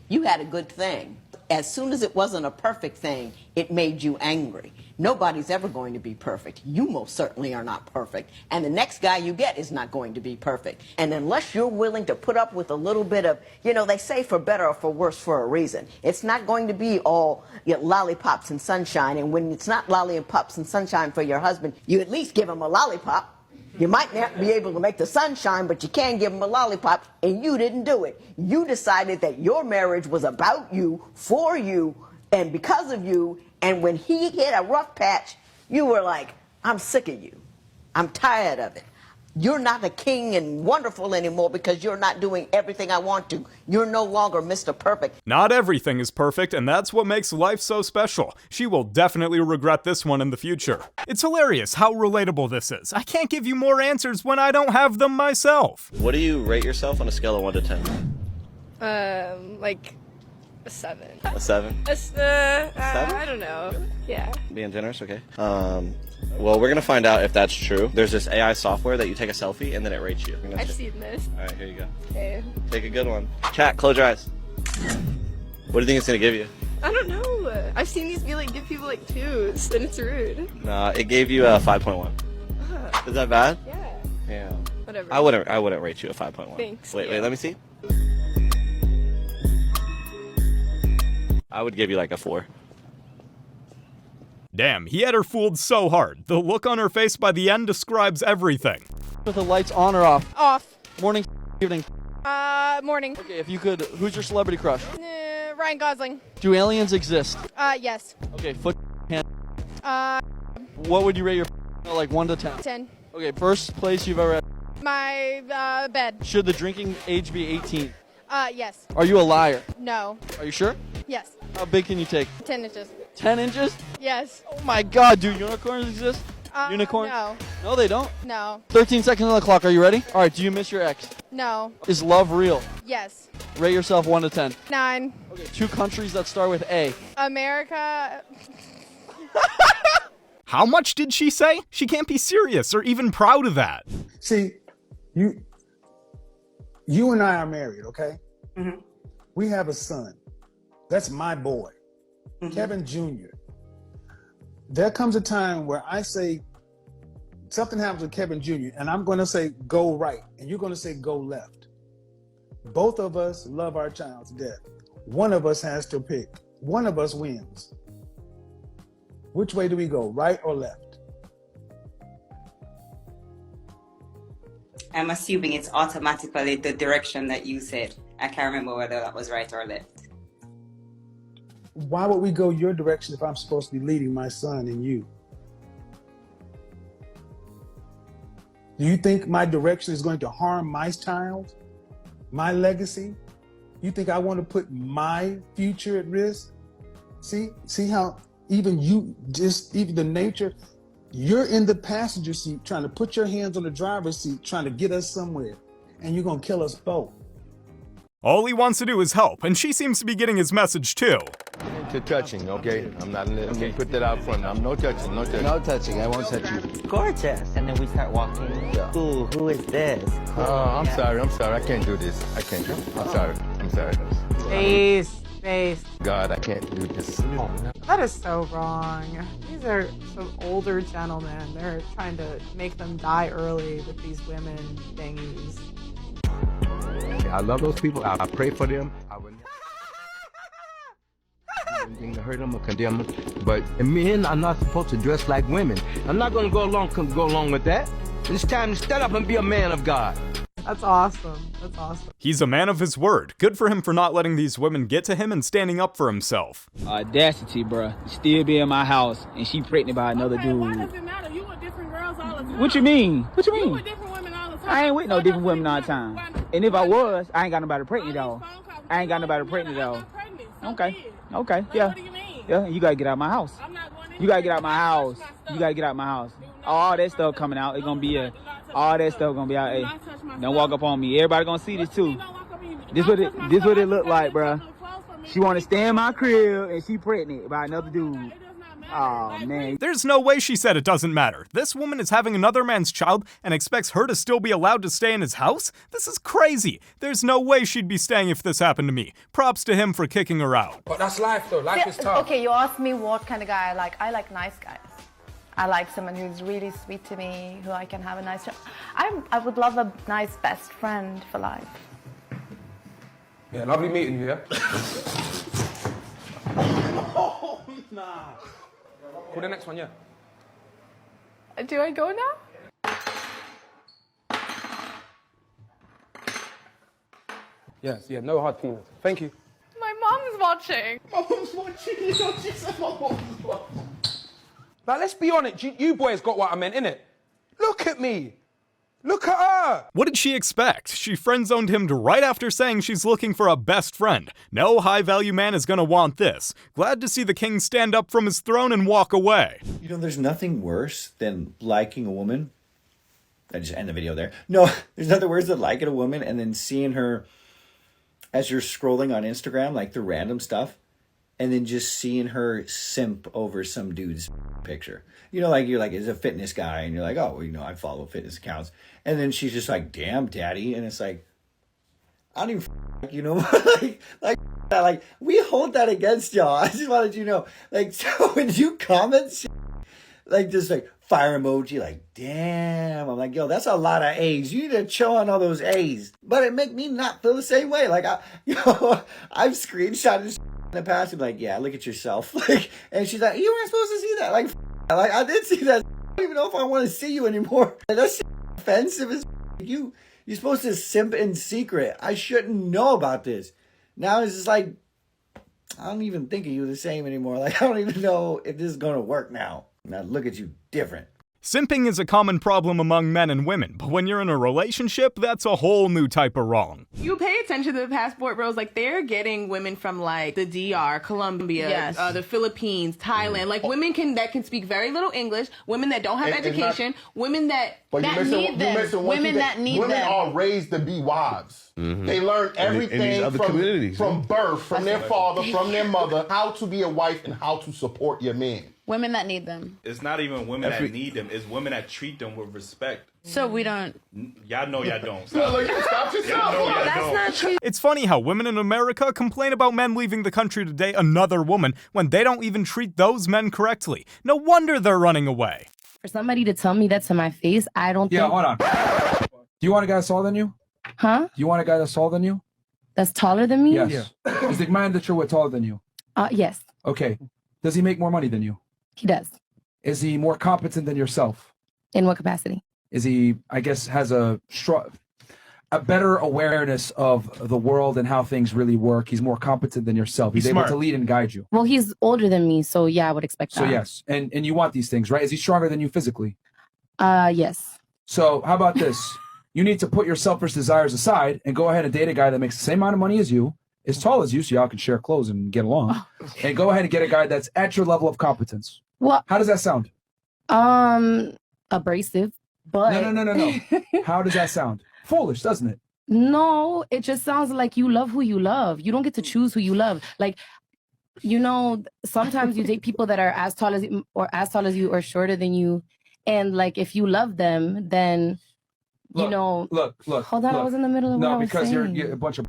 You had a good thing. As soon as it wasn't a perfect thing, it made you angry. Nobody's ever going to be perfect. You most certainly are not perfect. And the next guy you get is not going to be perfect. And unless you're willing to put up with a little bit of, you know, they say for better or for worse for a reason. It's not going to be all lollipops and sunshine. And when it's not lollipops and sunshine for your husband, you at least give him a lollipop. You might not be able to make the sun shine, but you can give him a lollipop, and you didn't do it. You decided that your marriage was about you, for you, and because of you, and when he hit a rough patch, you were like, I'm sick of you. I'm tired of it. You're not a king and wonderful anymore because you're not doing everything I want to. You're no longer Mr. Perfect. Not everything is perfect, and that's what makes life so special. She will definitely regret this one in the future. It's hilarious how relatable this is. I can't give you more answers when I don't have them myself. What do you rate yourself on a scale of 1 to 10? Like a 7. A 7? I don't know. Yeah. Being generous, okay. Well, we're gonna find out if that's true. There's this AI software that you take a selfie and then it rates you. I've seen this. All right, here you go. Okay. Take a good one. Chat, close your eyes. What do you think it's gonna give you? I don't know. I've seen these give people like 2s, and it's rude. Nah, it gave you a 5.1. Is that bad? Yeah. Yeah. Whatever. I wouldn't rate you a 5.1. Thanks. Wait, let me see. I would give you like a 4. Damn, he had her fooled so hard. The look on her face by the end describes everything. With the lights on or off? Off. Morning, evening? Morning. Okay, if you could, who's your celebrity crush? Ryan Gosling. Do aliens exist? Yes. Okay, foot, hand. What would you rate your like 1 to 10? 10. Okay, first place you've ever had. My, bed. Should the drinking age be 18? Yes. Are you a liar? No. Are you sure? Yes. How big can you take? 10 inches. 10 inches? Yes. Oh my god, do unicorns exist? Unicorns? No. No, they don't? No. 13 seconds on the clock, are you ready? Alright, do you miss your ex? No. Is love real? Yes. Rate yourself 1 to 10. 9. Okay, 2 countries that start with A. America. How much did she say? She can't be serious or even proud of that. See, you and I are married, okay? Mm-hmm. We have a son. That's my boy, Kevin Jr. There comes a time where I say something happens with Kevin Jr. and I'm going to say go right and you're going to say go left. Both of us love our child to death. One of us has to pick. One of us wins. Which way do we go, right or left? I'm assuming it's automatically the direction that you said. I can't remember whether that was right or left. Why would we go your direction if I'm supposed to be leading my son and you? Do you think my direction is going to harm my child, my legacy? You think I want to put my future at risk? See how even the nature, you're in the passenger seat trying to put your hands on the driver's seat, trying to get us somewhere, and you're going to kill us both. All he wants to do is help, and she seems to be getting his message too. To touching, okay? I'm not, let me put that out front. I'm no touching, no touching. No touching, I won't touch you. Gorgeous. And then we start walking. Yeah. Ooh, who is this? Oh, I'm sorry, I can't do this. I can't do it. I'm sorry. Face. God, I can't do this. Oh, no. That is so wrong. These are some older gentlemen. They're trying to make them die early with these women thingies. I love those people. I pray for them. I would never hurt them or condemn them. But men are not supposed to dress like women. I'm not going to go along with that. It's time to stand up and be a man of God. That's awesome. That's awesome. He's a man of his word. Good for him for not letting these women get to him and standing up for himself. Audacity, bruh. Still be in my house and she pregnant by another dude. Why does it matter? You with different girls all the time. What you mean? What you mean? You with different women all the time. I ain't with no different women all the time. And if I was, I ain't got nobody pregnant though. I ain't got nobody pregnant though. Okay. Okay. Yeah. Yeah. You gotta get out of my house. You gotta get out of my house. You gotta get out of my house. All that stuff coming out. It's gonna be all that stuff gonna be out. Hey, don't walk up on me. Everybody gonna see this too. This what it look like, bruh. She wanna stay in my crib and she pregnant by another dude. Oh, man. There's no way she said it doesn't matter. This woman is having another man's child and expects her to still be allowed to stay in his house? This is crazy. There's no way she'd be staying if this happened to me. Props to him for kicking her out. But that's life though. Life is tough. Okay, you asked me what kind of guy I like. I like nice guys. I like someone who's really sweet to me, who I can have a nice chat. I would love a nice best friend for life. Yeah, lovely meeting you, yeah? Oh, nah. Call the next one, yeah. Do I go now? Yes, yeah, no hard feelings. Thank you. My mom's watching. My mom's watching. You know, she said my mom's watching. Like, let's be honest, you boys got what I meant, innit? Look at me. Look at her! What did she expect? She friend-zoned him right after saying she's looking for a best friend. No high-value man is gonna want this. Glad to see the king stand up from his throne and walk away. You know, there's nothing worse than liking a woman. I just end the video there. No, there's nothing worse than liking a woman and then seeing her as you're scrolling on Instagram, like the random stuff, and then just seeing her simp over some dude's picture. You know, like you're like, it's a fitness guy, and you're like, oh, well, you know, I follow fitness accounts. And then she's just like, damn, daddy. And it's like, I don't even, you know, like, we hold that against y'all. I just wanted you to know, like, so when you comment, like, just like, fire emoji, like, damn. I'm like, yo, that's a lot of A's. You need to chill on all those A's. But it make me not feel the same way. Like, I've screenshotted in the past and be like, yeah, look at yourself. Like, and she's like, you weren't supposed to see that. Like, I did see that. I don't even know if I want to see you anymore. That's offensive as you. You're supposed to simp in secret. I shouldn't know about this. Now it's just like, I don't even think of you the same anymore. Like, I don't even know if this is going to work now. Now look at you different. Simping is a common problem among men and women, but when you're in a relationship, that's a whole new type of wrong. You pay attention to the passport bros, like they're getting women from like the DR, Colombia, the Philippines, Thailand, like women that can speak very little English, women that don't have education, women that need them, women that need them. Women are raised to be wives. They learn everything from birth, from their father, from their mother, how to be a wife and how to support your man. Women that need them. It's not even women that need them. It's women that treat them with respect. So we don't. Y'all know y'all don't. Stop yourself. That's not true. It's funny how women in America complain about men leaving the country to date another woman when they don't even treat those men correctly. No wonder they're running away. For somebody to tell me that to my face, I don't think... Yeah, hold on. Do you want a guy that's taller than you? Huh? Do you want a guy that's taller than you? That's taller than me? Yes. Yeah. Is the man that you're with taller than you? Yes. Okay. Does he make more money than you? He does. Is he more competent than yourself? In what capacity? Is he, I guess, has a better awareness of the world and how things really work? He's more competent than yourself. He's able to lead and guide you. Well, he's older than me, so yeah, I would expect that. So yes, and you want these things, right? Is he stronger than you physically? Yes. So how about this? You need to put your selfish desires aside and go ahead and date a guy that makes the same amount of money as you, as tall as you, so y'all can share clothes and get along. And go ahead and get a guy that's at your level of competence. Well, how does that sound? Abrasive, but... No. How does that sound? Foolish, doesn't it? No, it just sounds like you love who you love. You don't get to choose who you love. Like, you know, sometimes you date people that are as tall as you or shorter than you. And like, if you love them, then, you know... Look. Hold on, I was in the middle of what I was saying. No, because you're a bunch of...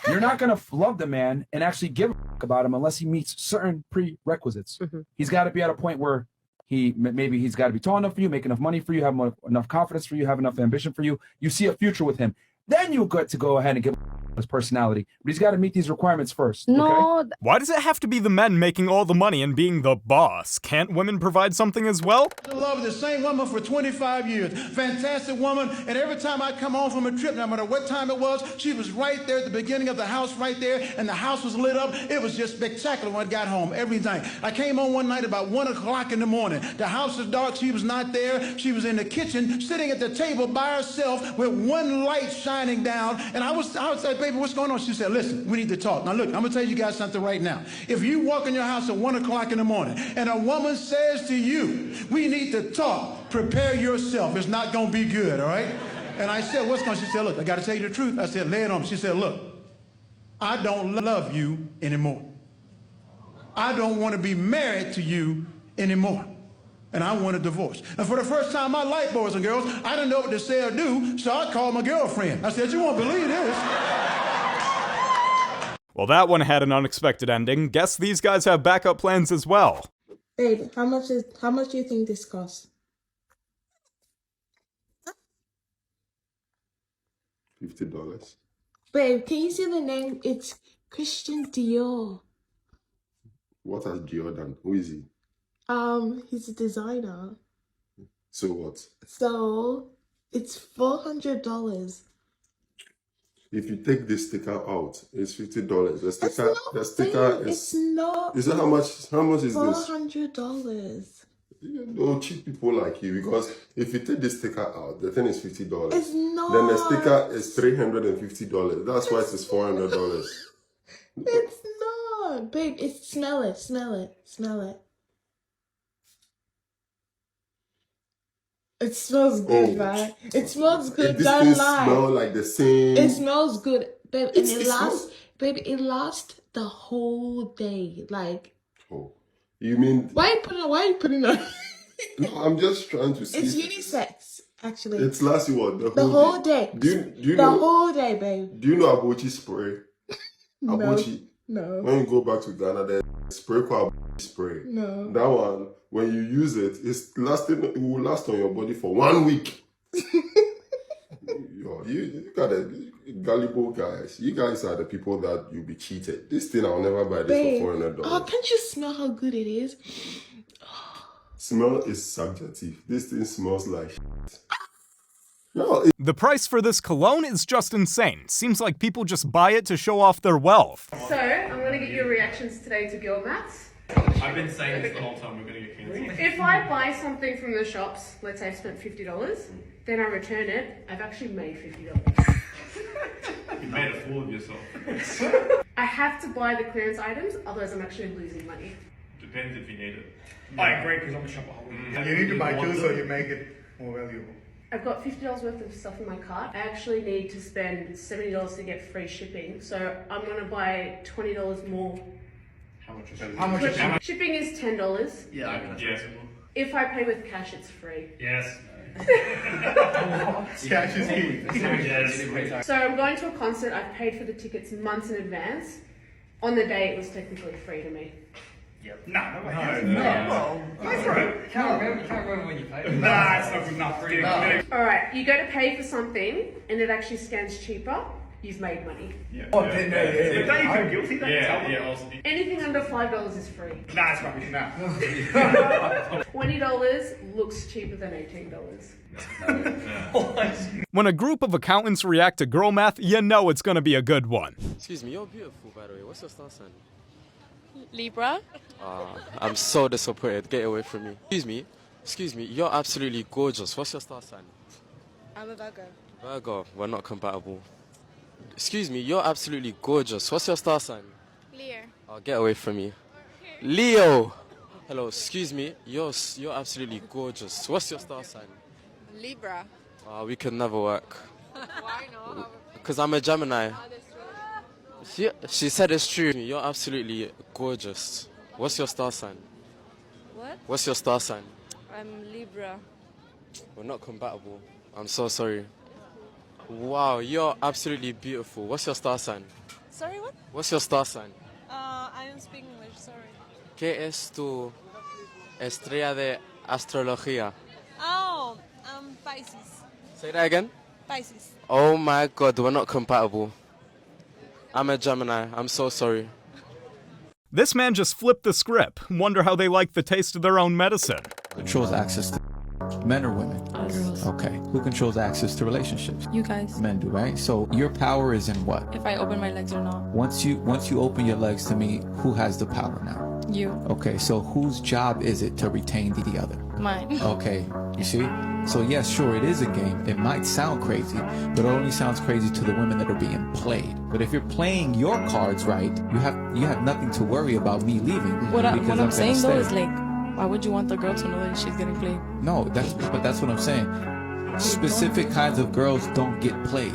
You're not going to love the man and actually give a about him unless he meets certain prerequisites. He's got to be at a point where maybe he's got to be tall enough for you, make enough money for you, have enough confidence for you, have enough ambition for you. You see a future with him. Then you get to go ahead and give his personality. But he's got to meet these requirements first. No. Okay? Why does it have to be the men making all the money and being the boss? Can't women provide something as well? I love the same woman for 25 years. Fantastic woman. And every time I come home from a trip, no matter what time it was, she was right there at the beginning of the house right there, and the house was lit up. It was just spectacular when I got home every night. I came home one night about 1 o'clock in the morning. The house was dark. She was not there. She was in the kitchen sitting at the table by herself with one light shining down. And I would say, baby, what's going on? She said, listen, we need to talk. Now, look, I'm going to tell you guys something right now. If you walk in your house at 1 o'clock in the morning and a woman says to you, we need to talk, prepare yourself. It's not going to be good, all right? And I said, what's going on? She said, look, I got to tell you the truth. I said, lay it on me. She said, look, I don't love you anymore. I don't want to be married to you anymore. And I want a divorce. And for the first time in my life, boys and girls, I didn't know what to say or do, so I called my girlfriend. I said, you won't believe this. Well, that one had an unexpected ending. Guess these guys have backup plans as well. Babe, how much do you think this costs? $50. Babe, can you see the name? It's Christian Dior. What has Dior done? Who is he? He's a designer. So what? So it's $400. If you take this sticker out, it's $50. The sticker is. It's not. Is that how much? How much is this? $400. You don't cheat people like you, because if you take this sticker out, the thing is $50. It's not. Then the sticker is $350. That's why it is $400. It's not, babe. Smell it. It smells good, right? It smells good. Don't lie. Smell like the same. It smells good, babe, and it lasts. Baby, it lasts the whole day. Like. Oh, you mean? Why are you putting on? No, I'm just trying to see. It's unisex, actually. It's lasts you what? The whole day. Do you the know? Whole day, babe. Do you know Abochi spray? No. Abochi. No. When you go back to Ghana, there's spray called Abochi spray. No. That one, when you use it, it will last on your body for 1 week. You got the gullible guys. You guys are the people that you'll be cheated. This thing, I'll never buy this Babe. for $400. Oh, can't you smell how good it is? Smell is subjective. This thing smells like shit. The price for this cologne is just insane. Seems like people just buy it to show off their wealth. So, I'm going to get your reactions today to girl maths. I've been saying this the whole time, we're going to get cancelled. If I buy something from the shops, let's say I've spent $50, then I return it, I've actually made $50. You made a fool of yourself. I have to buy the clearance items, otherwise I'm actually losing money. Depends if you need it. I agree, because I'm a shopaholic. You need to buy two so you make it more valuable. I've got $50 worth of stuff in my cart. I actually need to spend $70 to get free shipping, so I'm going to buy $20 more. How much is it? Shipping is $10. Yeah, I think that's reasonable. If I pay with cash, it's free. Yes. Cash is key. Yes. So I'm going to a concert. I've paid for the tickets months in advance. On the day, it was technically free to me. Yep. No. Go for it. Can't remember when you paid. Nah, it's not good enough. Alright, you go to pay for something and it actually scans cheaper, you've made money. Yeah. Oh, don't you feel guilty? Yeah. Anything under $5 is free. Nah, it's rubbish. Nah. $20 looks cheaper than $18. When a group of accountants react to girl math, you know it's gonna be a good one. Excuse me, you're beautiful, by the way. What's your star sign? Libra. I'm so disappointed. Get away from me. Excuse me, you're absolutely gorgeous. What's your star sign? I'm a Virgo. Virgo, we're not compatible. Excuse me, you're absolutely gorgeous. What's your star sign? Leo. Oh, get away from me. Leo! Hello, excuse me, you're absolutely gorgeous. What's your star sign? Libra. We could never work. Why not? Because I'm a Gemini. She said it's true. You're absolutely gorgeous. What's your star sign? What? What's your star sign? I'm Libra. We're not compatible. I'm so sorry. Wow, you're absolutely beautiful. What's your star sign? Sorry, what? What's your star sign? I don't speak English, sorry. ¿Qué es tu estrella de astrología? Oh, Pisces. Say that again. Pisces. Oh my God, we're not compatible. I'm a Gemini. I'm so sorry. This man just flipped the script. Wonder how they like the taste of their own medicine. Controls access to men or women? Girls. Okay. Who controls access to relationships? You guys. Men do, right? So your power is in what? If I open my legs or not. Once you open your legs to me, who has the power now? You. Okay, so whose job is it to retain the other? Mine. Okay, you see? So yes, sure, it is a game. It might sound crazy, but it only sounds crazy to the women that are being played. But if you're playing your cards right, you have nothing to worry about me leaving. What I'm saying though is stay. like, why would you want the girl to know that she's getting played? No, that's what I'm saying. Specific kinds of girls don't get played.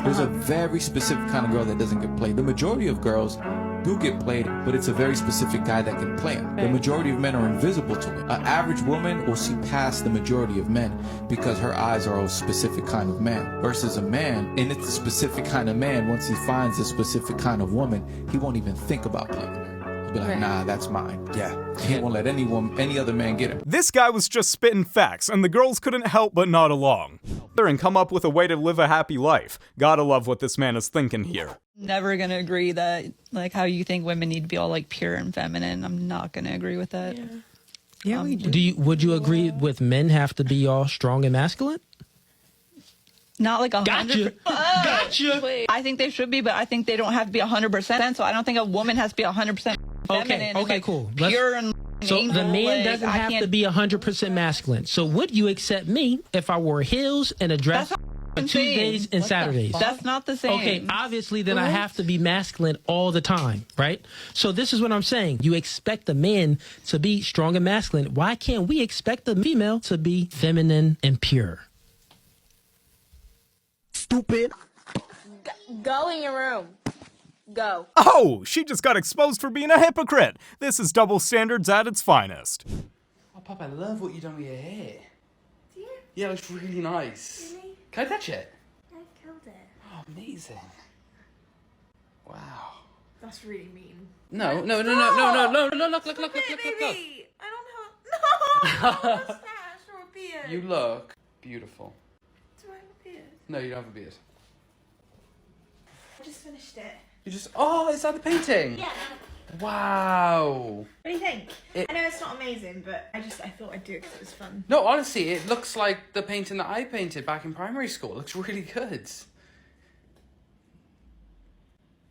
There's a very specific kind of girl that doesn't get played. The majority of girls do get played, but it's a very specific guy that can play them. The majority of men are invisible to it. An average woman will see past the majority of men because her eyes are a specific kind of man. Versus a man, and it's a specific kind of man, once he finds a specific kind of woman, he won't even think about playing her. He'll be like, nah, that's mine. Yeah. He won't let any other man get him. This guy was just spitting facts, and the girls couldn't help but nod along. And come up with a way to live a happy life. Gotta love what this man is thinking here. Never gonna agree that, like, how you think women need to be all, like, pure and feminine. I'm not gonna agree with that. Yeah, we do. Would you agree with men have to be all strong and masculine? Not like 100%. Gotcha. I think they should be, but I think they don't have to be 100%. So I don't think a woman has to be 100% feminine. Okay, like, cool. Pure and so angel, the man like, doesn't I have can't- to be 100% masculine. So would you accept me if I wore heels and a dress on Tuesdays and Saturdays? That's not the same. Okay, obviously then I have to be masculine all the time, right? So this is what I'm saying. You expect the man to be strong and masculine. Why can't we expect the female to be feminine and pure? Stupid. Go in your room. Go. Oh, she just got exposed for being a hypocrite. This is double standards at its finest. Oh, Pop, I love what you've done with your hair. Do you? Yeah, it looks really nice. Really? Can I touch it? I killed it. Oh, amazing. Wow. That's really mean. No, look. Baby, I don't have no mustache or a beard. You look beautiful. Do I have a beard? No, you don't have a beard. I just finished it. You just, oh, is that the painting? Yeah. Wow. What do you think? I know it's not amazing, but I thought I'd do it because it was fun. No, honestly, it looks like the painting that I painted back in primary school. It looks really good.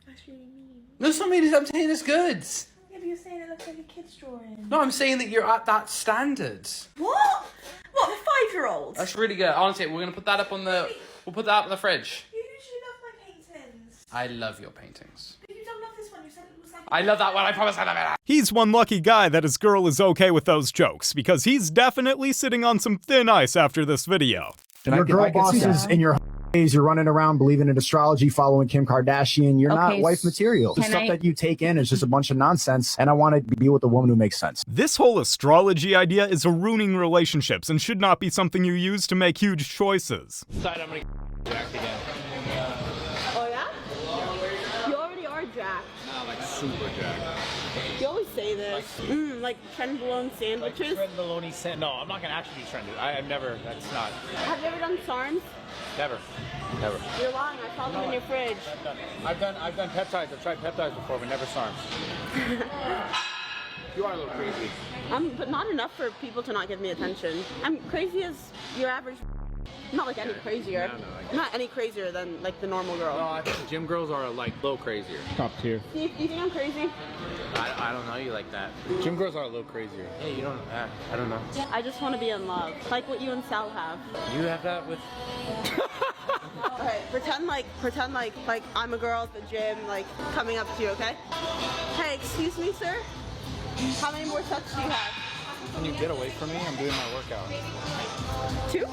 That's really mean. No, it's not mean. I'm saying it's good. Yeah, but you're saying it looks like a kid's drawing. No, I'm saying that you're at that standard. What? What, the 5-year-old? That's really good. Honestly, we're going to put that up on the... We'll put that up on the fridge. You usually love my paintings. I love your paintings. But you don't love this one. You said it was like... I love that one. I promise I love it. He's one lucky guy that his girl is okay with those jokes, because he's definitely sitting on some thin ice after this video. Your girl bosses in your days, you're running around believing in astrology, following Kim Kardashian. You're not wife material. The stuff that you take in is just a bunch of nonsense, and I want to be with a woman who makes sense. This whole astrology idea is ruining relationships and should not be something you use to make huge choices. Decide I'm gonna Jack again. Oh, yeah? You already are Jack. Not like super Jack. You always say this. Like trenbolone sandwiches. Like trenbolone sandwich. No, I'm not gonna actually do trenbolone. I've never. That's not. Have you ever done SARMs? Never. Never. You're lying. I saw them in your fridge. I've done peptides. I've tried peptides before, but never SARMs. You are a little crazy. But not enough for people to not give me attention. I'm crazy as your average. Not like any crazier. Not any crazier than like the normal girl. No, I think the gym girls are like a little crazier. Top tier. Steve, do you think I'm crazy? I don't know you like that. Gym girls are a little crazier. Yeah, you don't. I don't know. I just want to be in love, like what you and Sal have. You have that with. Okay, pretend like I'm a girl at the gym, like coming up to you, okay? Hey, excuse me, sir. How many more sets do you have? Can you get away from me? I'm doing my workout. 2?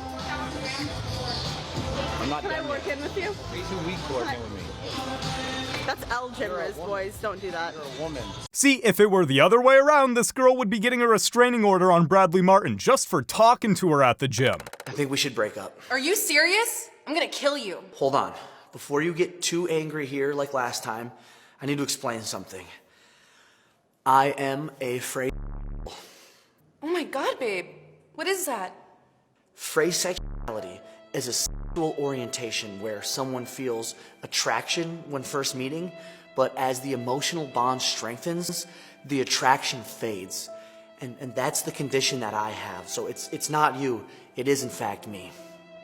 I'm not Can I work in with you? Way too weak to work in with me. That's L gymmers, boys. Don't do that. You're a woman. See, if it were the other way around, this girl would be getting a restraining order on Bradley Martin just for talking to her at the gym. I think we should break up. Are you serious? I'm gonna kill you. Hold on. Before you get too angry here like last time, I need to explain something. I am a Frey. Oh my god, babe. What is that? Frey sexuality is a orientation where someone feels attraction when first meeting, but as the emotional bond strengthens, the attraction fades. And that's the condition that I have. So it's not you, it is in fact me.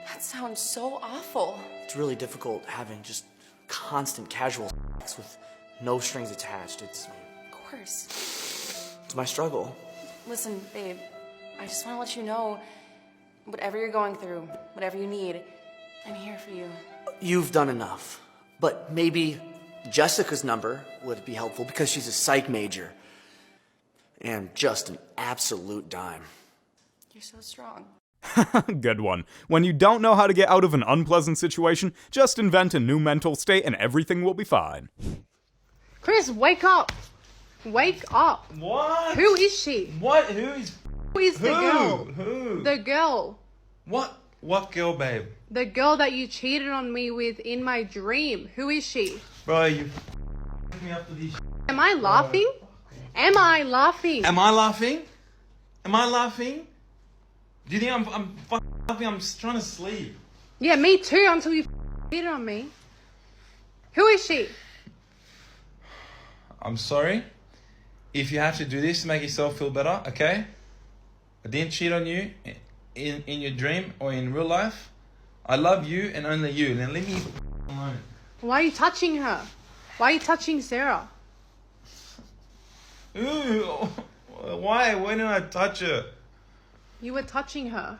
That sounds so awful. It's really difficult having just constant casual sex with no strings attached. It's Of course. my struggle. Listen, babe, I just want to let you know, whatever you're going through, whatever you need, I'm here for you. You've done enough, but maybe Jessica's number would be helpful because she's a psych major and just an absolute dime. You're so strong. Good one. When you don't know how to get out of an unpleasant situation, just invent a new mental state and everything will be fine. Chris, wake up. Wake up. What? Who is she? What? Who is the girl? Who? The girl. What girl, babe? The girl that you cheated on me with in my dream. Who is she? Bro, you me up to these. Am I laughing? Am I laughing? Am I laughing? Am I laughing? Do you think I'm laughing? I'm just trying to sleep. Yeah, me too, until you cheated on me. Who is she? I'm sorry. If you have to do this to make yourself feel better, okay? I didn't cheat on you in your dream or in real life. I love you and only you. Now leave me alone. Why are you touching her? Why are you touching Sarah? Ooh, why? Why didn't I touch her? You were touching her.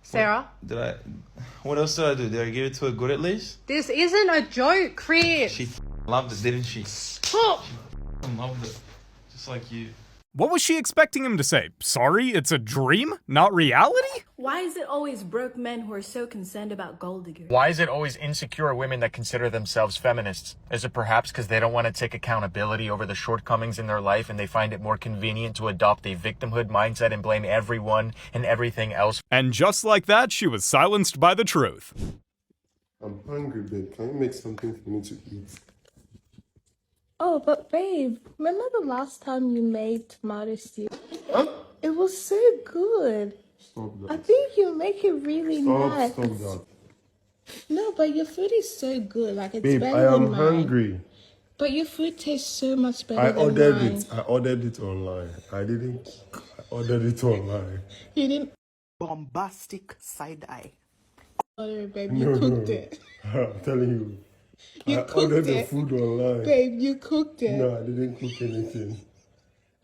Sarah? What else did I do? Did I give it to her good at least? This isn't a joke, Chris. She loved it, didn't she? Stop. She loved it. Just like you. What was she expecting him to say? Sorry, it's a dream, not reality? Why is it always broke men who are so concerned about gold diggers? Why is it always insecure women that consider themselves feminists? Is it perhaps because they don't want to take accountability over the shortcomings in their life and they find it more convenient to adopt a victimhood mindset and blame everyone and everything else? And just like that, she was silenced by the truth. I'm hungry, babe. Can you make something for me to eat? Oh, but babe, remember the last time you made tomato stew? Huh? It was so good. Stop that. I think you make it really nice. Stop that. No, but your food is so good. Like, it's Babe, better I than am mine. hungry. But your food tastes so much better I than ordered mine. it. I ordered it online. I ordered it online. You didn't bombastic side eye. order it, babe. You cooked it. I'm telling you. You I cooked ordered the it. food online. Babe, you cooked it. No, I didn't cook anything.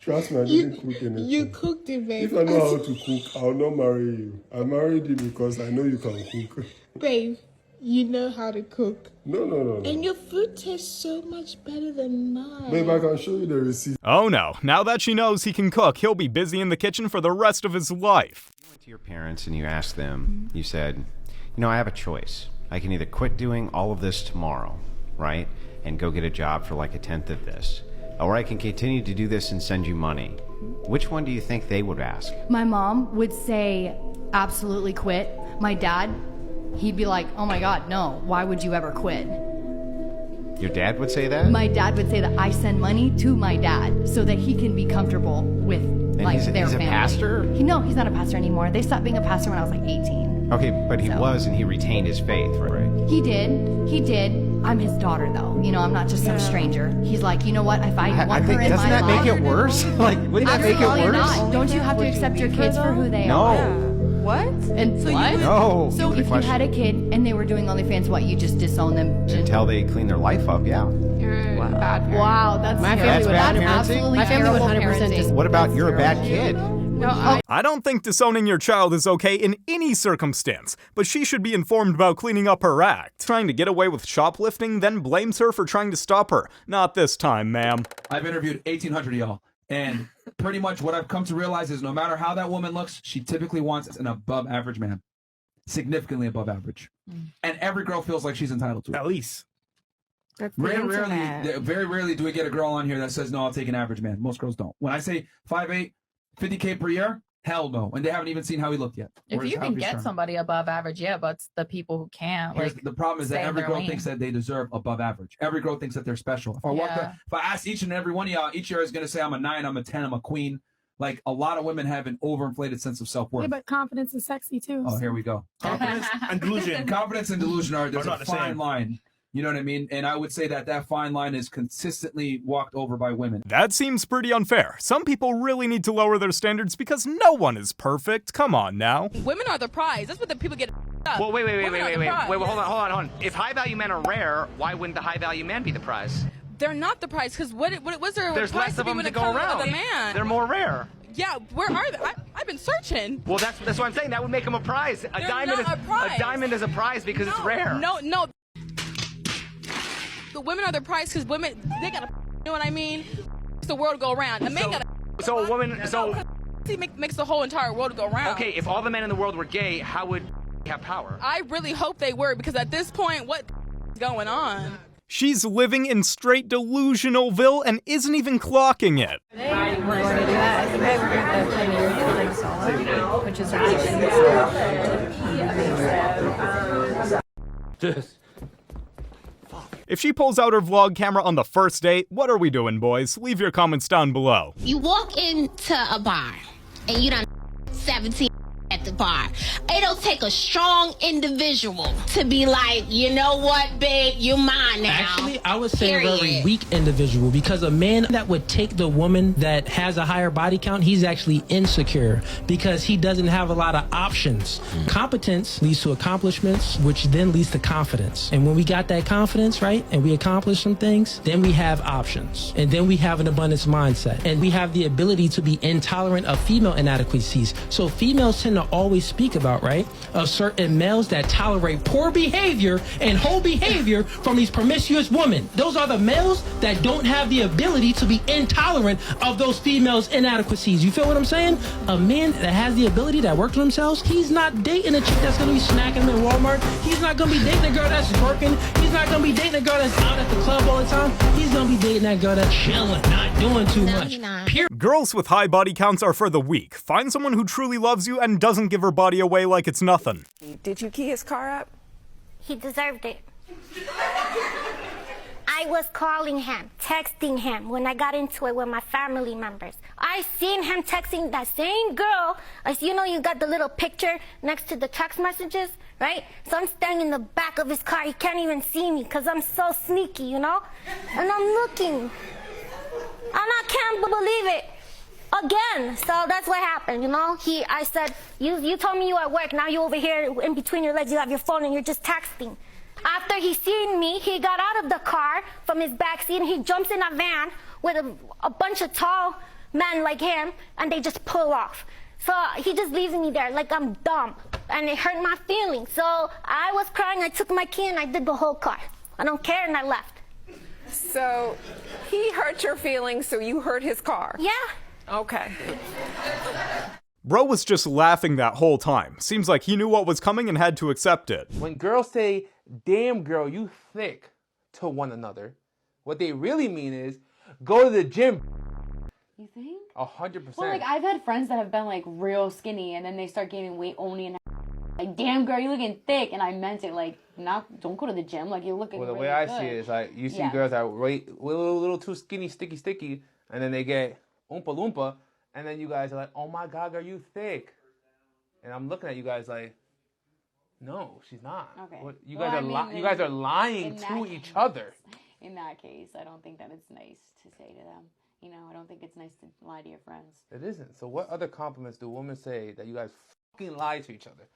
Trust me, I didn't cook anything. You cooked it, babe. If I know how to cook, I'll not marry you. I married you because I know you can cook. Babe, you know how to cook. No. And your food tastes so much better than mine. Babe, I can show you the receipt. Oh no, now that she knows he can cook, he'll be busy in the kitchen for the rest of his life. You went to your parents and you asked them, you said, I have a choice. I can either quit doing all of this tomorrow, right, and go get a job for like 1/10 of this, or I can continue to do this and send you money. Which one do you think they would ask? My mom would say, absolutely quit. My dad, he'd be like, oh my God, no, why would you ever quit? Your dad would say that? My dad would say that I send money to my dad so that he can be comfortable with he's their a family. pastor? No, he's not a pastor anymore. They stopped being a pastor when I was like 18. Okay, but he was, and he retained his faith, right? He did. I'm his daughter, though. I'm not just some stranger. He's like, you know what? If I want her in my life... Doesn't that make it worse? Wouldn't that make it worse? Not. Don't you have to accept your kids for who they are? What? And So what? you would- No. So if you had a kid and they were doing OnlyFans, what, you just disown them? Until they clean their life up, yeah. You're a bad parent. Wow, that's My family would That's 100% absolutely My family would terrible 100% parenting. What about you're a bad kid? No, I don't think disowning your child is okay in any circumstance, but she should be informed about cleaning up her act. Trying to get away with shoplifting, then blames her for trying to stop her. Not this time, ma'am. I've interviewed 1,800 of y'all, and pretty much what I've come to realize is no matter how that woman looks, she typically wants an above average man. Significantly above average. And every girl feels like she's entitled to it. At least. Very rarely do we get a girl on here that says, no, I'll take an average man. Most girls don't. When I say 5'8", 50K per year, hell no. And they haven't even seen how he looked yet. If you can get somebody above average, yeah, but it's the people who can't. The problem is that every girl thinks that they deserve above average. Every girl thinks that they're special. If I ask each and every one of y'all, each year is going to say I'm a 9, I'm a 10, I'm a queen. Like a lot of women have an overinflated sense of self-worth. Yeah, but confidence is sexy too. Oh, here we go. Confidence and delusion. Confidence and delusion are there's not a the same. fine line. You know what I mean? And I would say that that fine line is consistently walked over by women. That seems pretty unfair. Some people really need to lower their standards because no one is perfect. Come on now. Women are the prize. That's what the people get up. Well, wait, Women are the prize. hold on. If high-value men are rare, why wouldn't the high-value man be the prize? They're not the prize because what's there? There's prize less of be them when to it go comes around. with a man? They're more rare. Yeah, where are they? I've been searching. Well, that's what I'm saying. That would make them a prize. A diamond is a prize because it's rare. No. The women are the prize because women, they gotta, you know what I mean? The world go around. A man gotta. So a woman, makes the whole entire world go around. Okay, if all the men in the world were gay, how would have power? I really hope they were because at this point, what is going on? She's living in straight delusionalville and isn't even clocking it. We're going to do that. I think I worked at 10 years solid, which is ridiculous. If she pulls out her vlog camera on the first date, what are we doing, boys? Leave your comments down below. You walk into a bar and you done 17 at the bar. It'll take a strong individual to be like, you know what, babe, you're mine now. Actually, I would say a very Period. weak individual, because a man that would take the woman that has a higher body count, he's actually insecure because he doesn't have a lot of options. Competence leads to accomplishments, which then leads to confidence. And when we got that confidence, right, and we accomplish some things, then we have options. And then we have an abundance mindset. And we have the ability to be intolerant of female inadequacies. So females tend to always speak about, right, of certain males that tolerate poor behavior and whole behavior from these promiscuous women. Those are the males that don't have the ability to be intolerant of those females' inadequacies. You feel what I'm saying? A man that has the ability, that works on themselves, he's not dating a chick that's gonna be smacking him in Walmart. He's not gonna be dating a girl that's working. He's not gonna be dating a girl that's out at the club all the time. He's gonna be dating that girl that's chilling, not doing too much. Girls with high body counts are for the weak. Find someone who truly loves you and doesn't give her body away like it's nothing. Did you key his car up? He deserved it. I was calling him, texting him when I got into it with my family members. I seen him texting that same girl. You know, you got the little picture next to the text messages, right? So I'm standing in the back of his car. He can't even see me because I'm so sneaky, you know? And I'm looking. And I can't believe it. Again. So that's what happened, you know? I said, you told me you at work. Now you over here in between your legs. You have your phone and you're just texting. After he seen me, he got out of the car from his back seat and he jumps in a van with a bunch of tall men like him, and they just pull off. So he just leaves me there like I'm dumb, and it hurt my feelings. So I was crying. I took my key and I did the whole car. I don't care, and I left. So he hurt your feelings, so you hurt his car? Yeah. Okay. Bro was just laughing that whole time. Seems like he knew what was coming and had to accept it. When girls say, damn girl, you thick, to one another, what they really mean is, go to the gym. You think? 100%. Well, like, I've had friends that have been, like, real skinny, and then they start gaining weight only in like, damn girl, you looking thick, and I meant it, like, don't go to the gym, like, you're looking Well, the really way I good. see it is, like, you see Yeah. girls that are a little too skinny, sticky, and then they get oompa loompa, and then you guys are like, oh my God, girl, you thick. And I'm looking at you guys like, no, she's not. Okay. What, you Well, guys I mean, are lying to each other. In that case, I don't think that it's nice to say to them. You know, I don't think it's nice to lie to your friends. It isn't. So what other compliments do women say that you guys fucking lie to each other?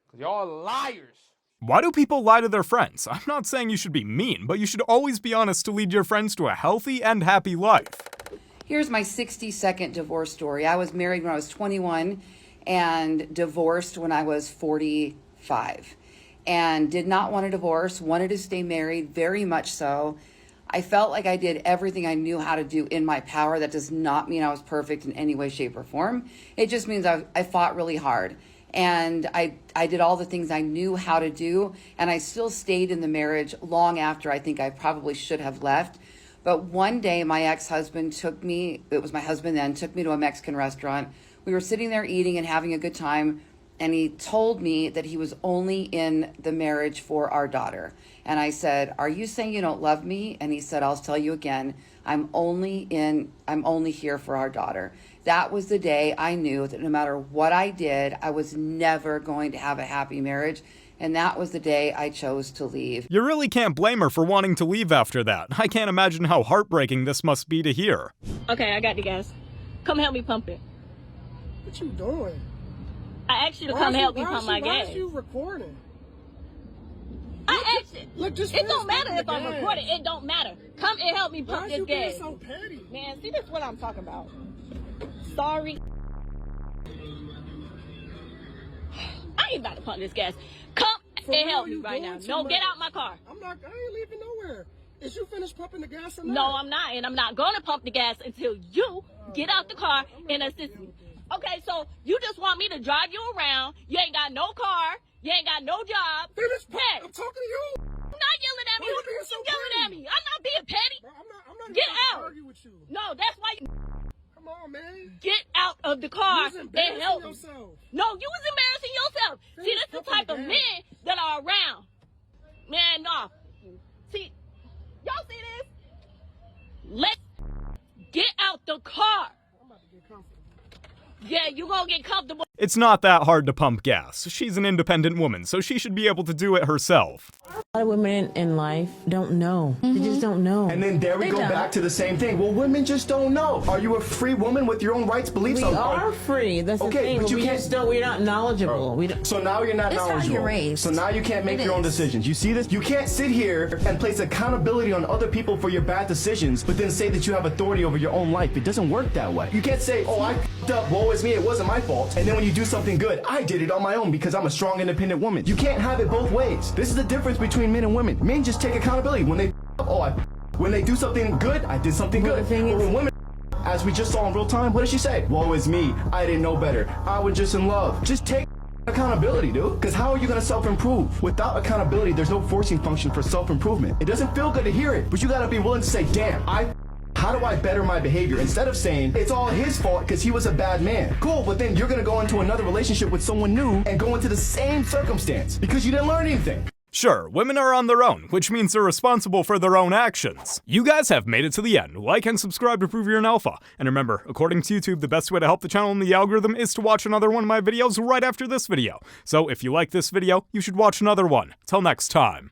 Because you're all liars. Why do people lie to their friends? I'm not saying you should be mean, but you should always be honest to lead your friends to a healthy and happy life. Here's my 60-second divorce story. I was married when I was 21 and divorced when I was 45. And did not want a divorce, wanted to stay married, very much so. I felt like I did everything I knew how to do in my power. That does not mean I was perfect in any way, shape, or form. It just means I fought really hard. And I did all the things I knew how to do, and I still stayed in the marriage long after I think I probably should have left. But one day my ex-husband took me, it was my husband then, took me to a Mexican restaurant. We were sitting there eating and having a good time, and he told me that he was only in the marriage for our daughter. And I said, "Are you saying you don't love me?" And he said, "I'll tell you again, I'm only here for our daughter." That was the day I knew that no matter what I did, I was never going to have a happy marriage. And that was the day I chose to leave. You really can't blame her for wanting to leave after that. I can't imagine how heartbreaking this must be to hear. Okay, I got the gas. Come help me pump it. What you doing? I asked you to come help me pump my gas. Why is you recording? I asked you. Look, just it don't matter if I'm recording. It don't matter. Come and help me pump this gas. Why is you being so petty? Man, see, that's what I'm talking about. Sorry. I ain't about to pump this gas. Come and help me right now. No, get out my car. I ain't leaving nowhere. Is you finished pumping the gas or not? No, I'm not. And I'm not going to pump the gas until you get out the car and assist me. Okay, so you just want me to drive you around. You ain't got no car. You ain't got no job. Hey, I'm talking to you. You're not yelling at me. Why you being so yelling petty? at me. I'm not being petty. Bro, I'm not get even out. argue with you. No, that's why you... Come on, man. Get out of the car and help me. Yourself. No, you was embarrassing yourself. See, that's the type of men that are around. Man, no. See, y'all see this? Let's get out the car. I'm about to get comfortable. Yeah, you gonna get comfortable. It's not that hard to pump gas. She's an independent woman, so she should be able to do it herself. A lot of women in life don't know. They just don't know. And then there we go back to the same thing. Well, women just don't know. Are you a free woman with your own rights, beliefs? We are free. That's the thing. But we just don't. We're not knowledgeable. We don't. So now you're not It's how knowledgeable. you're raised. So now you can't make your own decisions. You see this? You can't sit here and place accountability on other people for your bad decisions, but then say that you have authority over your own life. It doesn't work that way. You can't say, "Oh, I f***ed up. Woe is me. It wasn't my fault." And then when you do something good, I did it on my own because I'm a strong, independent woman. You can't have it both ways. This is the difference between men and women. Men just take accountability. When they when they do something good, I did something good. But when women, as we just saw in real time, what did she say? Woe is me. I didn't know better. I was just in love. Just take accountability, dude. Because how are you going to self-improve? Without accountability, there's no forcing function for self-improvement. It doesn't feel good to hear it, but you got to be willing to say, damn, how do I better my behavior? Instead of saying, it's all his fault because he was a bad man. Cool, but then you're going to go into another relationship with someone new and go into the same circumstance because you didn't learn anything. Sure, women are on their own, which means they're responsible for their own actions. You guys have made it to the end. Like and subscribe to prove you're an alpha. And remember, according to YouTube, the best way to help the channel in the algorithm is to watch another one of my videos right after this video. So if you like this video, you should watch another one. Till next time.